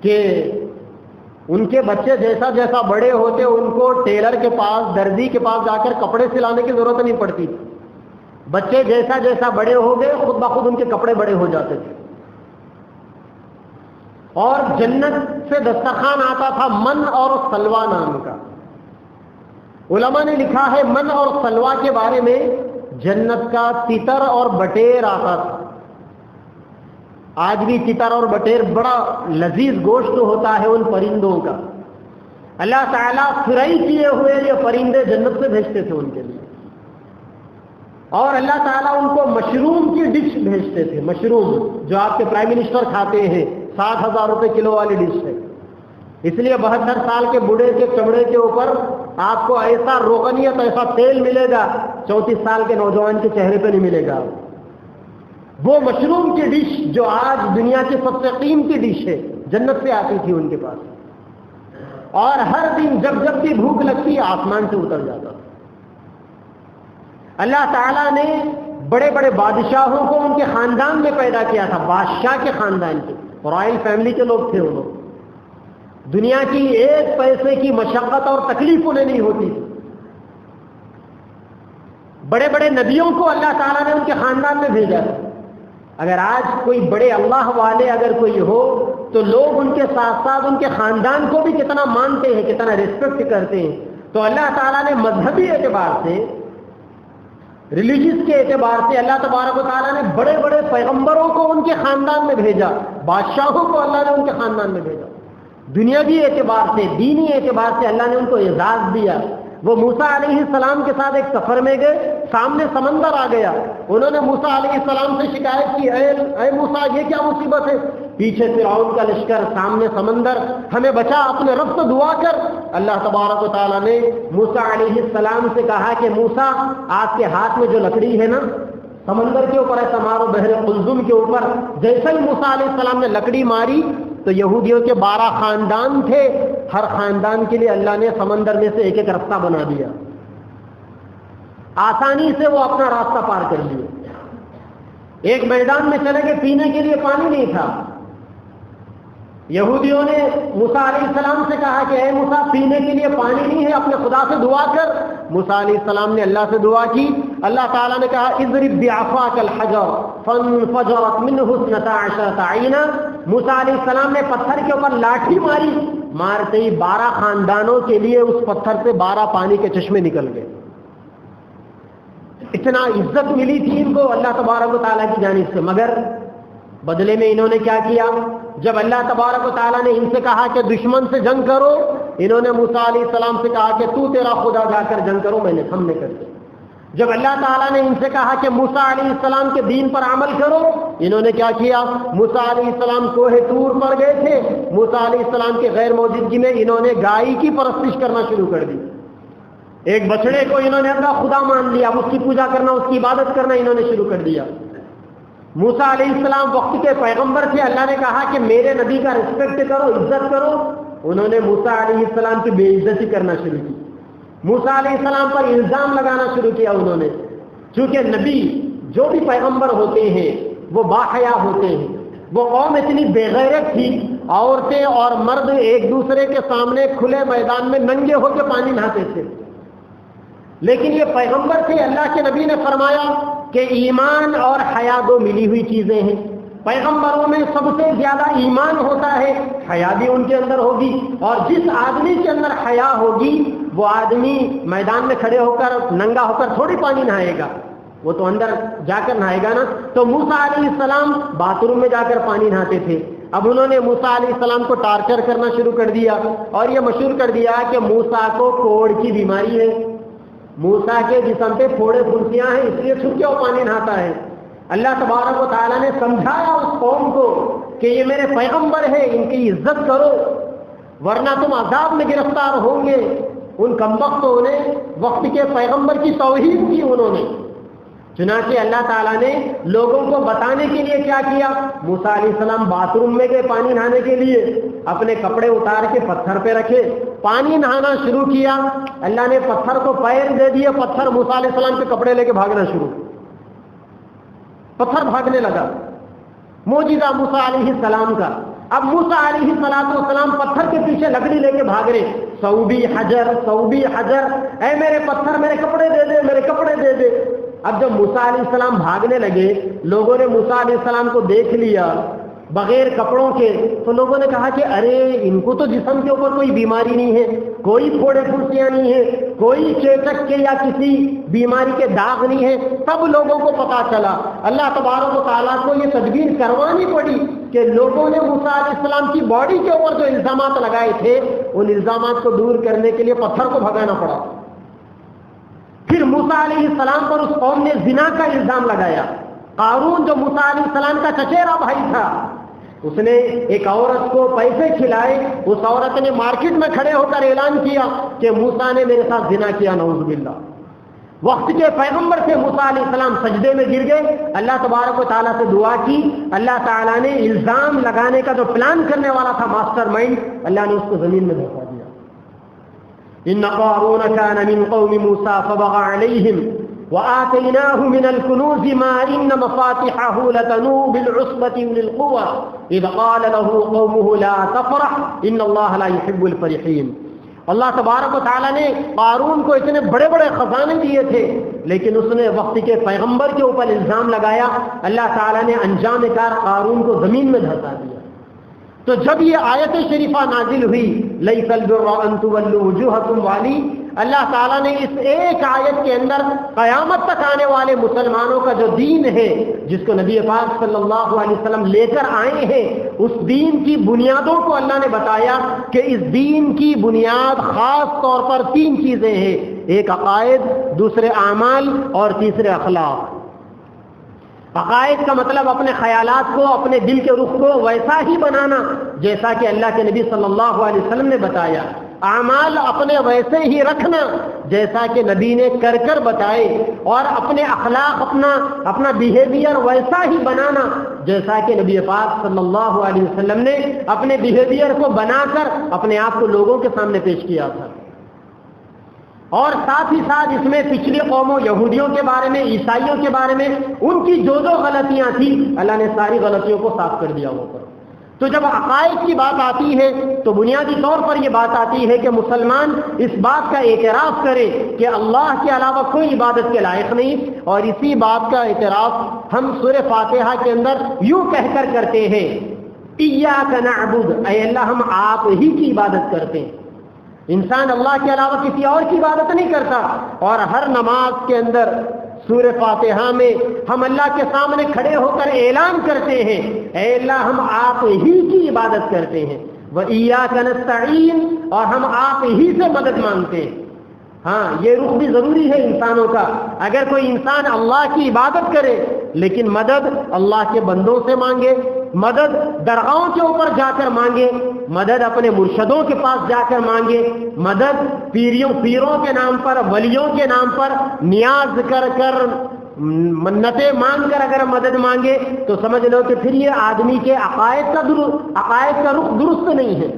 کہ ان کے بچے جیسا جیسا بڑے ہوتے ان کو ٹیلر کے پاس، درزی کے پاس جا کر کپڑے سلانے کی ضرورت نہیں پڑتی، بچے جیسا جیسا بڑے ہو گئے خود بخود ان کے کپڑے بڑے ہو جاتے تھے۔ اور جنت سے دسترخوان آتا تھا من اور سلوا نام کا۔ علماء نے لکھا ہے من اور سلوا کے بارے میں جنت کا تتر اور بٹیر آتا تھا. آج بھی تتر اور بٹیر بڑا لذیذ گوشت ہوتا ہے ان پرندوں کا. اللہ تعالیٰ فرائی کیے ہوئے یہ پرندے جنت سے بھیجتے تھے ان کے لیے. اور اللہ تعالیٰ ان کو مشروم کی ڈش بھیجتے تھے. مشروم جو آپ کے پرائم منسٹر کھاتے ہیں، 60,000 روپے کلو والی ڈش ہے. اس لیے 72 سال کے بوڑھے کے چمڑے کے اوپر آپ کو ایسا روغنیت، ایسا تیل ملے گا 34 سال کے نوجوان کے چہرے پہ نہیں ملے گا. وہ مشروم کی ڈش جو آج دنیا کی سب سے قیمتی ڈش ہے، جنت سے آتی تھی ان کے پاس. اور ہر دن جب جب بھی بھوک لگتی آسمان سے اتر جاتا. اللہ تعالیٰ نے بڑے بڑے بادشاہوں کو ان کے خاندان میں پیدا کیا تھا. بادشاہ کے خاندان کے، رائل فیملی کے لوگ تھے وہ لوگ. دنیا کی ایک پیسے کی مشقت اور تکلیف انہیں نہیں ہوتی تھی. بڑے بڑے نبیوں کو اللہ تعالیٰ نے ان کے خاندان میں بھیجا تھا. اگر آج کوئی بڑے اللہ والے اگر کوئی ہو تو لوگ ان کے ساتھ ساتھ ان کے خاندان کو بھی کتنا مانتے ہیں، کتنا ریسپیکٹ کرتے ہیں. تو اللہ تعالیٰ نے مذہبی اعتبار سے، ریلیجس کے اعتبار سے اللہ تبارک و تعالیٰ نے بڑے بڑے پیغمبروں کو ان کے خاندان میں بھیجا. بادشاہوں کو اللہ نے ان کے خاندان میں بھیجا. دنیاوی اعتبار سے، دینی اعتبار سے اللہ نے ان کو اعزاز دیا. وہ موسیٰ علیہ السلام کے ساتھ ایک سفر میں گئے، سامنے سمندر آ گیا. انہوں نے موسیٰ علیہ السلام سے شکایت کی، اے موسیٰ یہ کیا مصیبت ہے؟ پیچھے فرعون کا لشکر، سامنے سمندر، ہمیں بچا، اپنے رب سے دعا کر. اللہ تبارک و تعالیٰ نے موسیٰ علیہ السلام سے کہا کہ موسیٰ آپ کے ہاتھ میں جو لکڑی ہے نا، سمندر کے اوپر ایسا مارو، بحر قلزم کے اوپر. جیسے ہی موسیٰ علیہ السلام نے لکڑی ماری تو یہودیوں کے 12 خاندان تھے، ہر خاندان کے لیے اللہ نے سمندر میں سے ایک ایک رستہ بنا دیا. آسانی سے وہ اپنا راستہ پار کر لیے. ایک میدان میں چلے گئے، پینے کے لیے پانی نہیں تھا. یہودیوں نے موسیٰ علیہ السلام سے کہا کہ اے موسیٰ پینے کے لیے پانی نہیں ہے، اپنے خدا سے دعا کر. موسیٰ علیہ السلام نے اللہ سے دعا کی. اللہ تعالیٰ نے کہا اضرب بعصاک الحجر فانفجرت منه 12 عینا. موسیٰ علیہ السلام نے پتھر کے اوپر لاٹھی ماری، مارتے ہی 12 خاندانوں کے لیے اس پتھر سے 12 پانی کے چشمے نکل گئے. اتنا عزت ملی تھی ان کو اللہ تبارک و تعالیٰ کی جانب سے. مگر بدلے میں انہوں نے کیا کیا؟ جب اللہ تبارک و تعالیٰ نے ان سے کہا کہ دشمن سے جنگ کرو، انہوں نے موسیٰ علیہ السلام سے کہا کہ تو تیرا خدا جا کر جنگ کرو، ہم نے کر دیا. جب اللہ تعالیٰ نے ان سے کہا کہ موسیٰ علیہ السلام کے دین پر عمل کرو، انہوں نے کیا کیا؟ موسیٰ علیہ السلام کوہ طور پر گئے تھے، موسیٰ علیہ السلام کے غیر موجودگی میں انہوں نے گائے کی پرستش کرنا شروع کر دی. ایک بچڑے کو انہوں نے اپنا خدا مان لیا، اس کی پوجا کرنا، اس کی عبادت کرنا انہوں نے شروع کر دیا. موسیٰ علیہ السلام وقت کے پیغمبر تھے. اللہ نے کہا کہ میرے نبی کا رسپیکٹ کرو، عزت کرو. انہوں نے موسیٰ علیہ السلام کی بے عزتی کرنا شروع کی. موسیٰ علیہ السلام پر الزام لگانا شروع کیا انہوں نے. چونکہ نبی جو بھی پیغمبر ہوتے ہیں وہ باحیا ہوتے ہیں. وہ قوم اتنی بے غیرت تھی، عورتیں اور مرد ایک دوسرے کے سامنے کھلے میدان میں ننگے ہو کے پانی نہاتے تھے. لیکن یہ پیغمبر تھے. اللہ کے نبی نے فرمایا کہ ایمان اور حیا 2 ملی ہوئی چیزیں ہیں. پیغمبروں میں سب سے زیادہ ایمان ہوتا ہے، حیا بھی ان کے اندر ہوگی. اور جس آدمی کے اندر حیا ہوگی وہ آدمی میدان میں کھڑے ہو کر ننگا ہو کر تھوڑی پانی نہائے گا، وہ تو اندر جا کر نہائے گا نا. تو موسیٰ علیہ السلام باتھ روم میں جا کر پانی نہاتے تھے. اب انہوں نے موسیٰ علیہ السلام کو ٹارچر کرنا شروع کر دیا اور یہ مشہور کر دیا کہ موسیٰ کو کوڑ کی بیماری ہے، موسیٰ کے جسم پہ پھوڑے پھنسیاں ہیں، اس لیے چھپ کے وہ پانی نہاتا ہے. اللہ تبارک و تعالیٰ نے سمجھایا اس قوم کو کہ یہ میرے پیغمبر ہیں، ان کی عزت کرو ورنہ تم عذاب میں گرفتار ہوں گے. ان کمبختوں نے وقت کے پیغمبر کی توہین کی انہوں نے. چنانچہ اللہ تعالیٰ نے لوگوں کو بتانے کے لیے کیا کیا؟ موسیٰ علیہ السلام باتھ روم میں گئے پانی نہانے کے لیے، اپنے کپڑے اتار کے پتھر پہ رکھے، پانی نہانا شروع کیا. اللہ نے پتھر کو پیر دے دیے، پتھر موسیٰ علیہ السلام کے کپڑے لے کے بھاگنا شروع، پتھر بھاگنے لگا. معجزہ موسیٰ علیہ السلام کا. اب موسیٰ علیہ السلام پتھر کے پیچھے لکڑی لے کے بھاگ رہے، صوبی حجر صوبی حجر، اے میرے پتھر میرے کپڑے دے دے، میرے کپڑے دے دے. اب جب موسیٰ علیہ السلام بھاگنے لگے، لوگوں نے موسیٰ علیہ السلام کو دیکھ لیا بغیر کپڑوں کے. تو لوگوں نے کہا کہ ارے ان کو تو جسم کے اوپر کوئی بیماری نہیں ہے, کوئی پھوڑے پھنسیاں نہیں ہے, کوئی چیچک کے یا کسی بیماری کے داغ نہیں ہے. سب لوگوں کو پتا چلا. اللہ تبارک و تعالیٰ کو یہ تدبیر کروانی پڑی کہ لوگوں نے موسیٰ علیہ السلام کی باڈی کے اوپر جو الزامات لگائے تھے ان الزامات کو دور کرنے کے لیے پتھر کو بھگانا پڑا. پھر موسیٰ علیہ السلام پر اس قوم نے زنا کا الزام لگایا. قارون جو موسیٰ علیہ السلام کا چچیرا بھائی تھا, اس نے ایک عورت کو پیسے کھلائے. اس عورت نے مارکیٹ میں کھڑے ہو کر اعلان کیا کہ موسیٰ نے میرے ساتھ زنا کیا, نعوذ باللہ. وقت کے پیغمبر سے موسیٰ علیہ السلام سجدے میں گر گئے, اللہ تبارک و تعالیٰ سے دعا کی. اللہ تعالیٰ نے الزام لگانے کا جو پلان کرنے والا تھا ماسٹر مائنڈ, اللہ نے اس کو زمین میں دھسا دیا. ان قارون كان من قوم موسى فبغى عليهم وآتيناه من الكنوز ما إن مفاتحه لتنوء بالعصبة أولي القوة إذ قال له قومه لا تفرح إن الله لا يحب الفرحين. اللہ تبارک و تعالیٰ نے قارون کو اتنے بڑے بڑے خزانے دیے تھے, لیکن اس نے وقت کے پیغمبر کے اوپر الزام لگایا. اللہ تعالیٰ نے انجام کار قارون کو زمین میں دھسا دیا. تو جب یہ آیت شریفہ نازل ہوئی لیس البر ان تولوا وجوہکم والی, اللہ تعالیٰ نے اس ایک آیت کے اندر قیامت تک آنے والے مسلمانوں کا جو دین ہے, جس کو نبی پاک صلی اللہ علیہ وسلم لے کر آئے ہیں, اس دین کی بنیادوں کو اللہ نے بتایا کہ اس دین کی بنیاد خاص طور پر 3 چیزیں ہیں. ایک عقائد, دوسرے اعمال اور تیسرے اخلاق. عقائد کا مطلب اپنے خیالات کو, اپنے دل کے رخ کو ویسا ہی بنانا جیسا کہ اللہ کے نبی صلی اللہ علیہ وسلم نے بتایا. اعمال اپنے ویسے ہی رکھنا جیسا کہ نبی نے کر کر بتائے, اور اپنے اخلاق, اپنا بیہیویئر ویسا ہی بنانا جیسا کہ نبی پاک صلی اللہ علیہ وسلم نے اپنے بیہیویئر کو بنا کر اپنے آپ کو لوگوں کے سامنے پیش کیا تھا. اور ساتھ ہی ساتھ اس میں پچھلی قوموں, یہودیوں کے بارے میں, عیسائیوں کے بارے میں ان کی جو غلطیاں تھیں اللہ نے ساری غلطیوں کو صاف کر دیا ہو کر. تو جب عقائد کی بات آتی ہے تو بنیادی طور پر یہ بات آتی ہے کہ مسلمان اس بات کا اعتراف کرے کہ اللہ کے علاوہ کوئی عبادت کے لائق نہیں, اور اسی بات کا اعتراف ہم سورہ فاتحہ کے اندر یوں کہہ کر کرتے ہیں, ایاک نعبد, اے اللہ ہم آپ ہی کی عبادت کرتے ہیں. انسان اللہ کے علاوہ کسی اور کی عبادت نہیں کرتا. اور ہر نماز کے اندر سورہ فاتحہ میں ہم اللہ کے سامنے کھڑے ہو کر اعلان کرتے ہیں, اے اللہ ہم آپ ہی کی عبادت کرتے ہیں. وَإِيَّاكَ نَسْتَعِينُ, اور ہم آپ ہی سے مدد مانگتے ہیں. ہاں, یہ رخ بھی ضروری ہے انسانوں کا. اگر کوئی انسان اللہ کی عبادت کرے لیکن مدد اللہ کے بندوں سے مانگے, مدد درگاہوں کے اوپر جا کر مانگے, مدد اپنے مرشدوں کے پاس جا کر مانگے, مدد پیروں کے نام پر, ولیوں کے نام پر نیاز کر کر, منتیں مانگ کر اگر مدد مانگے, تو سمجھ لو کہ پھر یہ آدمی کے عقائد کا رخ درست نہیں ہے.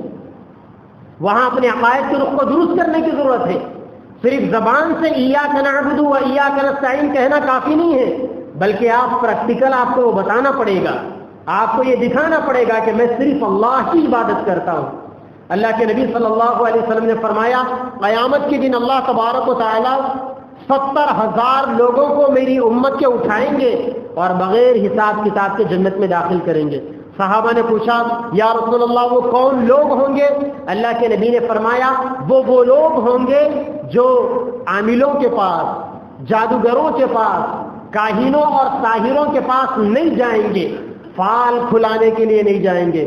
وہاں اپنے عقائد کے رخ کو درست کرنے کی ضرورت ہے. صرف زبان سے ایاک نعبد و ایاک نستعین کہنا کافی نہیں ہے, بلکہ آپ پریکٹیکل آپ کو وہ بتانا پڑے گا, آپ کو یہ دکھانا پڑے گا کہ میں صرف اللہ کی عبادت کرتا ہوں. اللہ کے نبی صلی اللہ علیہ وسلم نے فرمایا, قیامت کے دن اللہ تبارک و تعالی 70,000 لوگوں کو میری امت کے اٹھائیں گے اور بغیر حساب کتاب کے جنت میں داخل کریں گے. صحابہ نے پوچھا, یا رسول اللہ وہ کون لوگ ہوں گے؟ اللہ کے نبی نے فرمایا, وہ لوگ ہوں گے جو عاملوں کے پاس, جادوگروں کے پاس, کاہنوں اور ساحروں کے پاس نہیں جائیں گے, فال کھلانے کے لیے نہیں جائیں گے,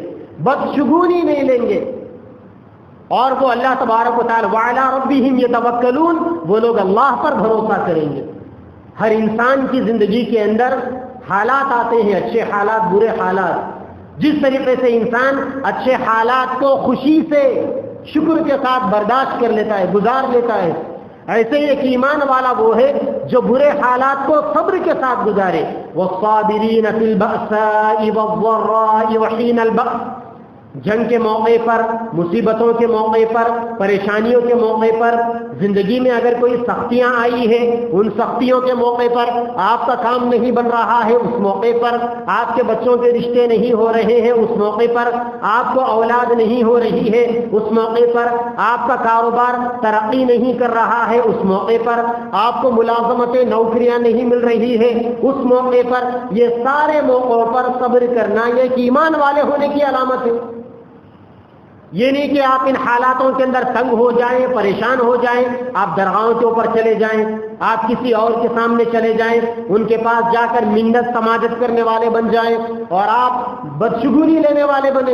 بدشگونی نہیں لیں گے, اور وہ اللہ تبارک و تعالی وعلی ربہم یتوکلون, وہ لوگ اللہ پر بھروسہ کریں گے. ہر انسان کی زندگی کے اندر حالات آتے ہیں, اچھے حالات, برے حالات. جس طریقے سے انسان اچھے حالات کو خوشی سے, شکر کے ساتھ برداشت کر لیتا ہے, گزار لیتا ہے, ایسے ایک ایمان والا وہ ہے جو برے حالات کو صبر کے ساتھ گزارے. والصابرین فی البأساء والضراء وحین البأس, جنگ کے موقع پر، مصیبتوں کے موقع پر، پریشانیوں کے موقع پر، زندگی میں اگر کوئی سختیاں آئی ہیں، ان سختیوں کے موقع پر آپ کا کام نہیں بن رہا ہے، اس موقع پر آپ کے بچوں کے رشتے نہیں ہو رہے ہیں، اس موقع پر آپ کو اولاد نہیں ہو رہی ہے، اس موقع پر آپ کا کاروبار ترقی نہیں کر رہا ہے، اس موقع پر آپ کو ملازمتیں، نوکریاں نہیں مل رہی ہے، اس موقع پر، یہ سارے موقعوں پر صبر کرنا یہ ایک ایمان والے ہونے کی علامت ہے۔ یہ نہیں کہ آپ ان حالاتوں کے اندر تنگ ہو جائیں، پریشان ہو جائیں، آپ درگاہوں کے اوپر چلے جائیں، آپ کسی اور کے سامنے چلے جائیں، ان کے پاس جا کر منت سماجت کرنے والے بن جائیں اور آپ بدشگونی لینے والے بنے۔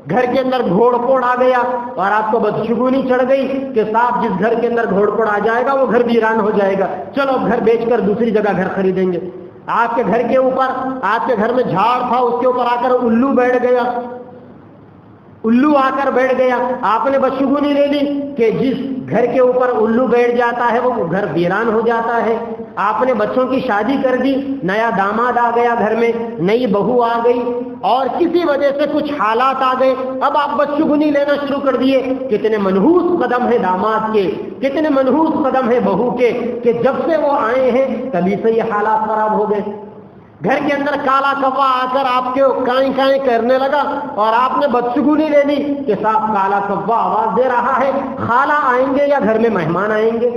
گھر کے اندر گھوڑ پھوڑ آ گیا اور آپ کو بدشگونی چڑھ گئی کہ صاحب جس گھر کے اندر گھوڑ پھوڑ آ جائے گا وہ گھر ویران ہو جائے گا، چلو گھر بیچ کر دوسری جگہ گھر خریدیں گے۔ آپ کے گھر کے اوپر، آپ کے گھر میں جھاڑ تھا، اس کے اوپر آ کر الو بیٹھ گیا، الو آ کر بیٹھ گیا، آپ نے بدشگونی لے لی کہ جس گھر کے اوپر الو بیٹھ جاتا ہے وہ گھر ویران ہو جاتا ہے۔ آپ نے بچوں کی شادی کر دی، نیا داماد آ گیا گھر میں، نئی بہو آ گئی، اور کسی وجہ سے کچھ حالات آ گئے، اب آپ بدشگونی لینا شروع کر دیے۔ کتنے منحوس قدم ہیں داماد کے، کتنے منحوس قدم ہیں بہو کے، کہ جب سے وہ آئے ہیں تبھی سے یہ حالات خراب ہو گئے۔ گھر کے اندر کالا کوا آ کر آپ کے کائیں کائیں کرنے لگا اور آپ نے بدشگونی لے لی کہ صاحب کالا کوا آواز دے رہا ہے، خالہ آئیں گے یا گھر میں مہمان آئیں گے۔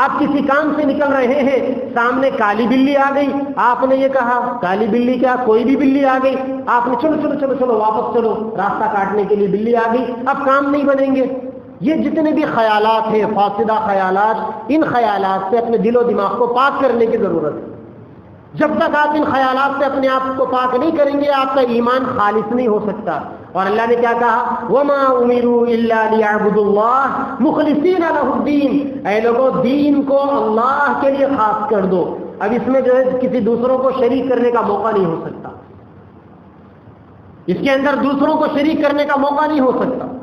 آپ کسی کام سے نکل رہے ہیں، سامنے کالی بلی آ گئی، آپ نے یہ کہا کالی بلی کیا، کوئی بھی بلی آ گئی، آپ نے چلو چلو چلو چلو واپس چلو، راستہ کاٹنے کے لیے بلی آ گئی، اب کام نہیں بنیں گے۔ یہ جتنے بھی خیالات ہیں، فاسدہ خیالات، ان خیالات سے اپنے دل و دماغ کو پاک کرنے کی ضرورت ہے۔ جب تک آپ ان خیالات سے اپنے آپ کو پاک نہیں کریں گے، آپ کا ایمان خالص نہیں ہو سکتا۔ اور اللہ نے کیا کہا، وَمَا أُمِرُوا إِلَّا لِيَعْبُدُوا اللَّهَ مُخْلِصِينَ لَهُ الدِّينَ، اے لوگوں دین کو اللہ کے لیے خاص کر دو۔ اب اس میں جو ہے کسی دوسروں کو شریک کرنے کا موقع نہیں ہو سکتا، اس کے اندر دوسروں کو شریک کرنے کا موقع نہیں ہو سکتا۔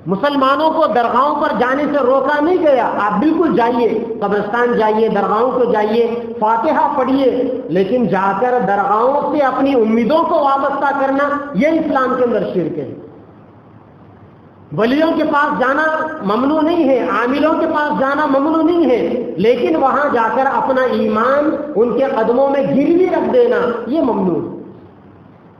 مسلمانوں کو درگاہوں پر جانے سے روکا نہیں گیا، آپ بالکل جائیے، قبرستان جائیے، درگاہوں کو جائیے، فاتحہ پڑھیے، لیکن جا کر درگاہوں سے اپنی امیدوں کو وابستہ کرنا یہ اسلام کے اندر شرک ہے۔ ولیوں کے پاس جانا ممنوع نہیں ہے، عاملوں کے پاس جانا ممنوع نہیں ہے، لیکن وہاں جا کر اپنا ایمان ان کے قدموں میں گروی رکھ دینا یہ ممنوع ہے۔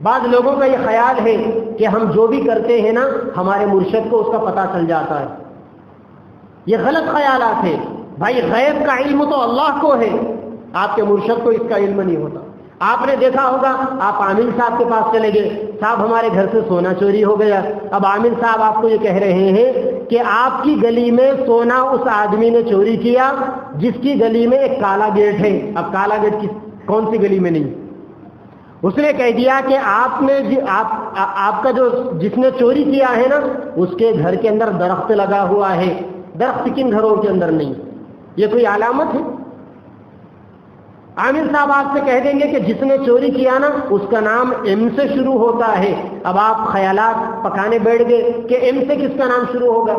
بعض لوگوں کا یہ خیال ہے کہ ہم جو بھی کرتے ہیں نا ہمارے مرشد کو اس کا پتہ چل جاتا ہے، یہ غلط خیالات ہیں۔ بھائی غیب کا علم تو اللہ کو ہے، آپ کے مرشد کو اس کا علم نہیں ہوتا۔ آپ نے دیکھا ہوگا، آپ عامل صاحب کے پاس چلے گئے، صاحب ہمارے گھر سے سونا چوری ہو گیا، اب عامل صاحب آپ کو یہ کہہ رہے ہیں کہ آپ کی گلی میں سونا اس آدمی نے چوری کیا جس کی گلی میں ایک کالا گیٹ ہے۔ اب کالا گیٹ کون سی گلی میں نہیں، اس نے کہہ دیا کہ آپ کا جو جس نے چوری کیا ہے نا اس کے گھر کے اندر درخت لگا ہوا ہے، درخت کن گھروں کے اندر نہیں، یہ کوئی علامت ہے؟ عامل صاحب آپ سے کہہ دیں گے کہ جس نے چوری کیا نا اس کا نام ایم سے شروع ہوتا ہے۔ اب آپ خیالات پکانے بیٹھ گئے کہ ایم سے کس کا نام شروع ہوگا۔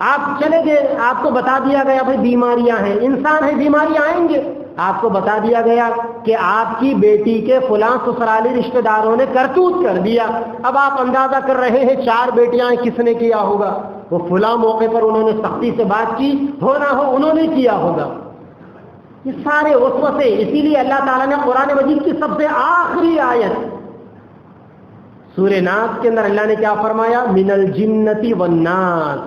آپ چلے گئے، آپ کو بتا دیا گیا بھائی بیماریاں ہیں، انسان ہے، بیماریاں آئیں گے۔ آپ کو بتا دیا گیا کہ آپ کی بیٹی کے فلاں سسرالی رشتہ داروں نے کرتوت کر دیا۔ اب آپ اندازہ کر رہے ہیں 4 بیٹیاں کس نے کیا ہوگا، وہ فلاں موقع پر انہوں نے سختی سے بات کی ہو نہ ہو انہوں نے کیا ہوگا۔ یہ سارے وسوسے، اسی لیے اللہ تعالیٰ نے قرآن مجید کی سب سے آخری آیت سورہ ناس کے اندر اللہ نے کیا فرمایا، من الجنۃ والناس،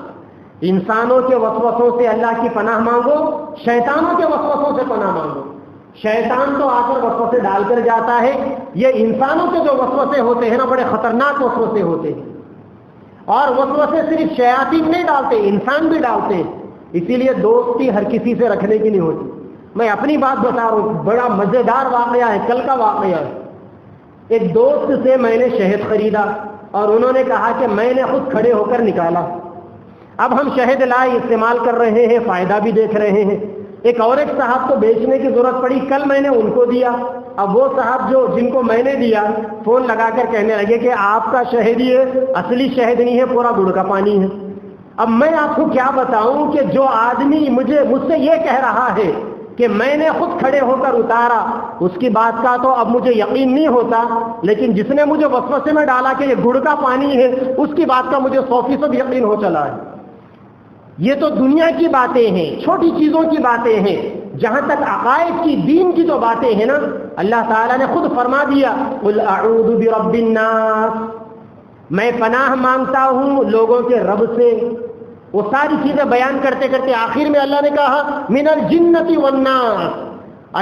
انسانوں کے وسوسوں سے اللہ کی پناہ مانگو، شیطانوں کے وسوسوں سے پناہ مانگو۔ شیطان تو آ کر وسوسے ڈال کر جاتا ہے، یہ انسانوں کے جو وسوسے ہوتے ہیں نا بڑے خطرناک وسوسے ہوتے ہیں، اور وسوسے صرف شیاطین نہیں ڈالتے، انسان بھی ڈالتے ہیں۔ اسی لیے دوستی ہر کسی سے رکھنے کی نہیں ہوتی۔ میں اپنی بات بتا رہا ہوں، بڑا مزیدار واقعہ ہے، کل کا واقعہ ہے۔ ایک دوست سے میں نے شہد خریدا اور انہوں نے کہا کہ میں نے خود کھڑے ہو کر نکالا۔ اب ہم شہد لائے، استعمال کر رہے ہیں، فائدہ بھی دیکھ رہے ہیں۔ ایک اور ایک صاحب کو بیچنے کی ضرورت پڑی، کل میں نے ان کو دیا۔ اب وہ صاحب جن کو میں نے دیا فون لگا کر کہنے لگے کہ آپ کا شہد یہ اصلی شہد نہیں ہے، پورا گڑ کا پانی ہے۔ اب میں آپ کو کیا بتاؤں کہ جو آدمی مجھ سے یہ کہہ رہا ہے کہ میں نے خود کھڑے ہو کر اتارا، اس کی بات کا تو اب مجھے یقین نہیں ہوتا، لیکن جس نے مجھے وسوسے میں ڈالا کہ یہ گڑ کا پانی ہے، اس کی بات کا مجھے 100% یقین ہو چلا ہے۔ یہ تو دنیا کی باتیں ہیں، چھوٹی چیزوں کی باتیں ہیں۔ جہاں تک عقائد کی، دین کی جو باتیں ہیں نا، اللہ تعالیٰ نے خود فرما دیا قل اعوذ برب الناس، میں پناہ مانگتا ہوں لوگوں کے رب سے۔ وہ ساری چیزیں بیان کرتے کرتے آخر میں اللہ نے کہا من الجنۃ والناس،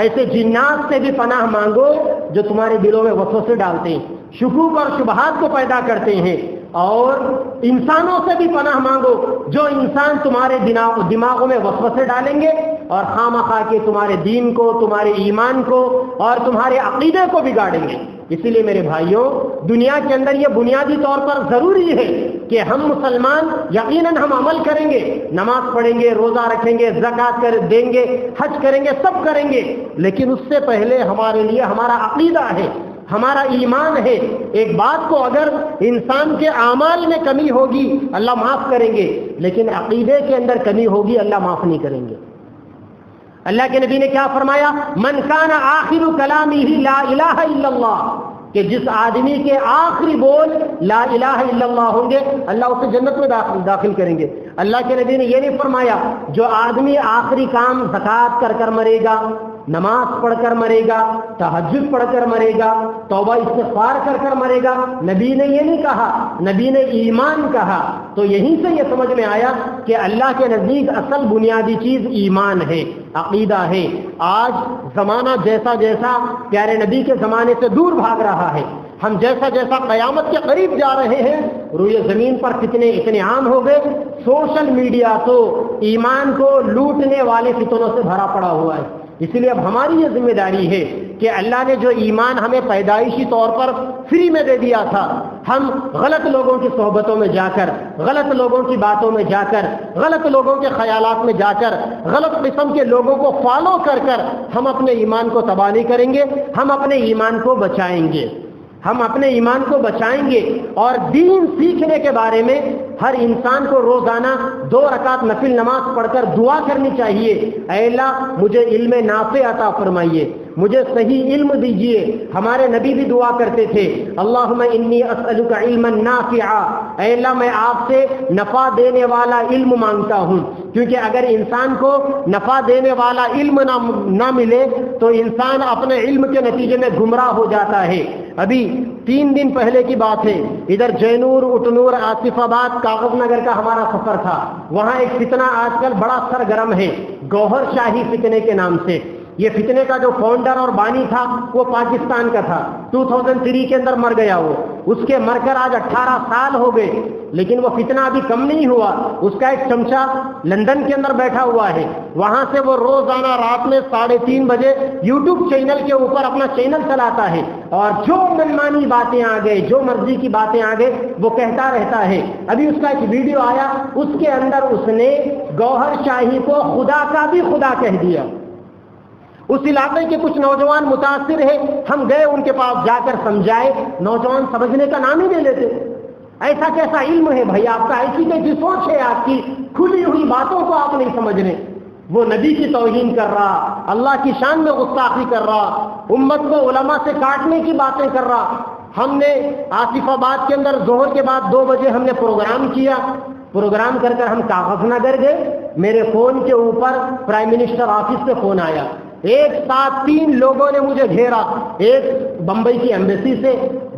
ایسے جنات سے بھی پناہ مانگو جو تمہارے دلوں میں وسوسے ڈالتے ہیں، شکوک اور شبہات کو پیدا کرتے ہیں، اور انسانوں سے بھی پناہ مانگو جو انسان تمہارے دماغوں میں وسوسے ڈالیں گے اور خامخواہ کے تمہارے دین کو، تمہارے ایمان کو اور تمہارے عقیدے کو بگاڑیں گے۔ اسی لیے میرے بھائیوں، دنیا کے اندر یہ بنیادی طور پر ضروری ہے کہ ہم مسلمان یقیناً ہم عمل کریں گے، نماز پڑھیں گے، روزہ رکھیں گے، زکوٰۃ دیں گے، حج کریں گے، سب کریں گے، لیکن اس سے پہلے ہمارے لیے ہمارا عقیدہ ہے، ہمارا ایمان ہے۔ ایک بات کو اگر انسان کے اعمال میں کمی ہوگی اللہ معاف کریں گے، لیکن عقیدے کے اندر کمی ہوگی اللہ معاف نہیں کریں گے۔ اللہ کے نبی نے کیا فرمایا؟ من کان آخر کلامہ لا الہ الا اللہ، کہ جس آدمی کے آخری بول لا الہ الا اللہ ہوں گے اللہ اسے جنت میں داخل کریں گے۔ اللہ کے نبی نے یہ نہیں فرمایا جو آدمی آخری کام زکوٰۃ کر کر مرے گا، نماز پڑھ کر مرے گا، تہجد پڑھ کر مرے گا، توبہ استغفار کر کر مرے گا، نبی نے یہ نہیں کہا، نبی نے ایمان کہا۔ تو یہیں سے یہ سمجھ میں آیا کہ اللہ کے نزدیک اصل بنیادی چیز ایمان ہے، عقیدہ ہے۔ آج زمانہ جیسا جیسا پیارے نبی کے زمانے سے دور بھاگ رہا ہے، ہم جیسا جیسا قیامت کے قریب جا رہے ہیں، روئے زمین پر فتنے اتنے عام ہو گئے، سوشل میڈیا تو ایمان کو لوٹنے والے فتنوں سے بھرا پڑا ہوا ہے۔ اسی لیے اب ہماری یہ ذمہ داری ہے کہ اللہ نے جو ایمان ہمیں پیدائشی طور پر فری میں دے دیا تھا، ہم غلط لوگوں کی صحبتوں میں جا کر، غلط لوگوں کی باتوں میں جا کر، غلط لوگوں کے خیالات میں جا کر، غلط قسم کے لوگوں کو فالو کر کر ہم اپنے ایمان کو تباہ نہیں کریں گے، ہم اپنے ایمان کو بچائیں گے، ہم اپنے ایمان کو بچائیں گے۔ اور دین سیکھنے کے بارے میں ہر انسان کو روزانہ 2 رکعت نفل نماز پڑھ کر دعا کرنی چاہیے، اے اللہ مجھے علم نافع عطا فرمائیے، مجھے صحیح علم دیجیے۔ ہمارے نبی بھی دعا کرتے تھے اللہم انی اسألک علما نافعا، اے اللہ میں آپ سے نفع دینے والا علم مانگتا ہوں، کیونکہ اگر انسان کو نفع دینے والا علم نہ ملے تو انسان اپنے علم کے نتیجے میں گمراہ ہو جاتا ہے۔ ابھی 3 دن پہلے کی بات ہے، ادھر جینور، اٹنور، آصف آباد، کاغذ نگر کا ہمارا سفر تھا، وہاں ایک فتنہ آج کل بڑا سرگرم ہے گوہر شاہی فتنے کے نام سے۔ یہ فتنے کا جو فاؤنڈر اور بانی تھا وہ پاکستان کا تھا، 2003 کے اندر مر گیا وہ، اس کے مر کر آج 18 سال ہو گئے، لیکن وہ فتنہ ابھی کم نہیں ہوا۔ اس کا ایک چمچہ لندن کے اندر بیٹھا ہوا ہے، وہاں سے وہ روزانہ رات میں 3:30 بجے یوٹیوب چینل کے اوپر اپنا چینل چلاتا ہے، اور جو منمانی باتیں آ گئے، جو مرضی کی باتیں آ گئے وہ کہتا رہتا ہے۔ ابھی اس کا ایک ویڈیو آیا، اس کے اندر اس نے گوہر شاہی کو خدا کا بھی خدا کہہ دیا۔ اس علاقے کے کچھ نوجوان متاثر ہیں، ہم گئے ان کے پاس جا کر سمجھائے، نوجوان سمجھنے کا نام ہی نہیں لیتے۔ ایسا کیسا علم ہے بھائی آپ کا، ایسی کیسی سوچ ہے آپ کی، کھلی ہوئی باتوں کو آپ نہیں سمجھ رہے۔ وہ نبی کی توہین کر رہا، اللہ کی شان میں گستاخی کر رہا، امت کو علماء سے کاٹنے کی باتیں کر رہا۔ ہم نے آصف آباد کے اندر ظہر کے بعد 2 بجے ہم نے پروگرام کیا، پروگرام کر کر ہم کاغذ نگر گئے، میرے فون کے اوپر پرائم منسٹر آفس سے فون آیا، ایک ساتھ 3 لوگوں نے مجھے گھیرا، ایک بمبئی کی ایمبیسی سے،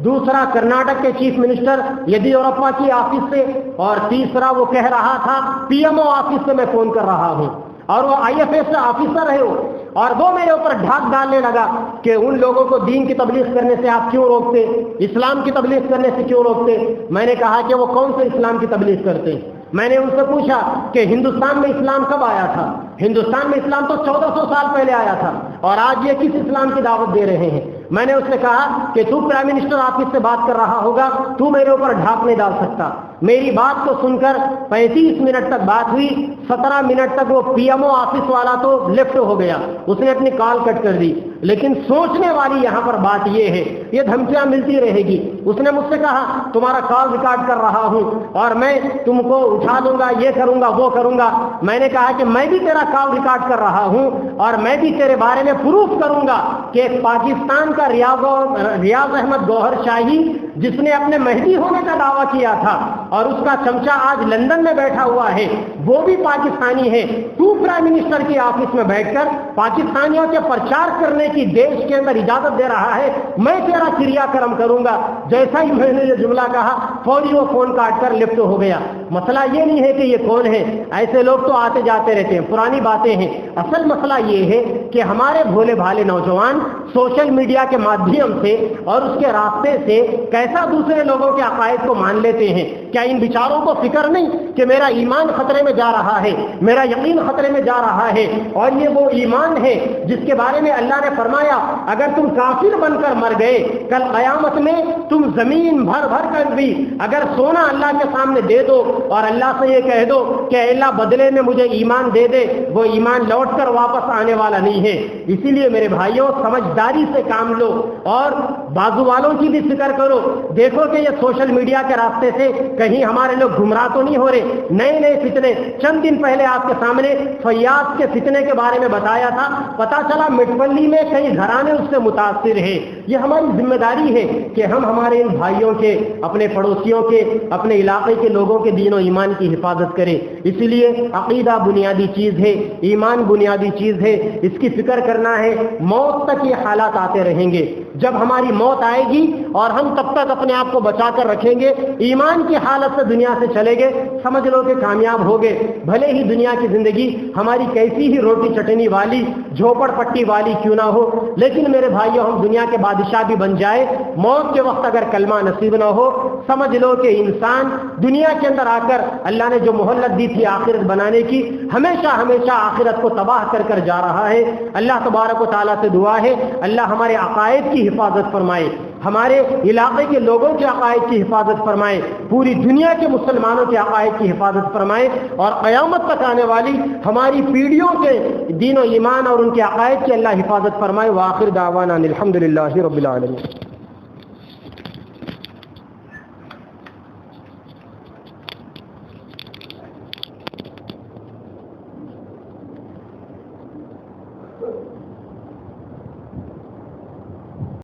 دوسرا کرناٹک کے چیف منسٹر یدیورپا کی آفس سے، اور تیسرا وہ کہہ رہا تھا پی ایم او آفس سے میں فون کر رہا ہوں، اور وہ IFS سے آفیسر ہے وہ، اور وہ میرے اوپر ڈھاک ڈالنے لگا کہ ان لوگوں کو دین کی تبلیغ کرنے سے آپ کیوں روکتے، اسلام کی تبلیغ کرنے سے کیوں روکتے۔ میں نے کہا کہ وہ کون سے اسلام کی تبلیغ کرتے ہیں۔ میں نے ان سے پوچھا کہ ہندوستان میں اسلام کب آیا تھا؟ ہندوستان میں اسلام تو 1400 سال پہلے آیا تھا، اور آج یہ کس اسلام کی دعوت دے رہے ہیں؟ میں نے اس سے کہا کہ تو پرائم منسٹر آفس سے بات کر رہا ہوگا، تو میرے اوپر ڈھاک نہیں ڈال سکتا۔ میری بات کو سن کر 35 منٹ تک بات ہوئی، 17 منٹ تک وہ پی ایم او آفس والا تو لیفٹ ہو گیا، اس نے اپنی کال کٹ کر دی۔ لیکن سوچنے والی یہاں پر بات یہ ہے، یہ دھمکیاں ملتی رہے گی۔ اس نے مجھ سے کہا تمہارا کال ریکارڈ کر رہا ہوں اور میں تم کو اٹھا دوں گا، یہ کروں گا وہ کروں گا۔ میں نے کہا کہ میں بھی تیرا کال ریکارڈ کر رہا ہوں اور میں بھی تیرے بارے میں پروف کروں گا کہ پاکستان کا ریاض احمد گوہر شاہی جس نے اپنے مہدی ہونے کا دعویٰ کیا تھا اور اس کا چمچہ آج لندن میں بیٹھا ہوا ہے، وہ بھی پاکستانی ہے۔ تو پرائم منسٹر کی آفس میں بیٹھ کر پاکستانیوں کے پرچار کرنے کی دیش کے اندر اجازت دے رہا ہے، میں تیرا کریا کرم کروں گا۔ جیسا ہی میں نے یہ جملہ کہا فوری وہ فون کاٹ کر لیفٹ ہو گیا۔ مسئلہ یہ نہیں ہے کہ یہ کون ہے، ایسے لوگ تو آتے جاتے رہتے ہیں، پرانی باتیں ہیں۔ اصل مسئلہ یہ ہے کہ ہمارے بھولے بھالے نوجوان سوشل میڈیا کے مادھیم سے اور اس کے راستے سے کیسا دوسرے لوگوں کے عقائد کو مان لیتے ہیں۔ کیا ان بیچاروں کو فکر نہیں کہ میرا ایمان خطرے میں جا رہا ہے، میرا یقین خطرے میں جا رہا ہے؟ اور یہ وہ ایمان ہے جس کے بارے میں اللہ نے فرمایا اگر تم کافر بن کر مر گئے کل قیامت میں تم زمین بھر بھر کر بھی اگر سونا اللہ کے سامنے دے دو اور اللہ سے یہ کہہ دو کہ اے اللہ بدلے میں مجھے ایمان دے دے، وہ ایمان لوٹ کر واپس آنے والا نہیں ہے۔ اسی لیے میرے بھائیوں سمجھداری سے کام لو اور بازو والوں کی بھی فکر کرو۔ دیکھو کہ یہ سوشل میڈیا کے راستے سے کہیں ہمارے لوگ گمراہ تو نہیں ہو رہے۔ نئے نئے فتنے، چند دن پہلے آپ کے سامنے فیاض کے فتنے کے بارے میں بتایا تھا، پتا چلا مٹولی میں کئی گھرانے اس سے متاثر ہیں۔ یہ ہماری ذمہ داری ہے کہ ہم ہمارے ان بھائیوں کے، اپنے پڑوسیوں کے، اپنے علاقے کے لوگوں کے دین و ایمان کی حفاظت کریں۔ اسی لیے عقیدہ بنیادی چیز ہے، ایمان بنیادی چیز ہے، اس کی فکر کرنا ہے۔ موت تک یہ حالات آتے رہیں گے، جب ہماری موت آئے گی اور ہم تب تک اپنے آپ کو بچا کر رکھیں گے، ایمان کی حالت سے دنیا سے چلے گے، سمجھ لو کہ کامیاب ہو گئے۔ بھلے ہی دنیا کی زندگی ہماری کیسی ہی روٹی چٹنی والی، جھوپڑ پٹی والی کیوں نہ ہو، لیکن میرے بھائیوں ہم دنیا کے بادشاہ بھی بن جائے، موت کے وقت اگر کلمہ نصیب نہ ہو، سمجھ لو کہ انسان دنیا کے اندر آ کر اللہ نے جو مہلت دی تھی آخرت بنانے کی، ہمیشہ ہمیشہ آخرت کو تباہ کر کر جا رہا ہے۔ اللہ تبارک و تعالیٰ سے دعا ہے اللہ ہمارے عقائد کی حفاظت فرمائے، ہمارے علاقے کے لوگوں کے عقائد کی حفاظت فرمائے، پوری دنیا کے مسلمانوں کے عقائد کی حفاظت فرمائے، اور قیامت تک آنے والی ہماری پیڑھیوں کے دین و ایمان اور ان کے عقائد کی اللہ حفاظت فرمائے۔ وآخر دعوانا الحمدللہ رب العالمین۔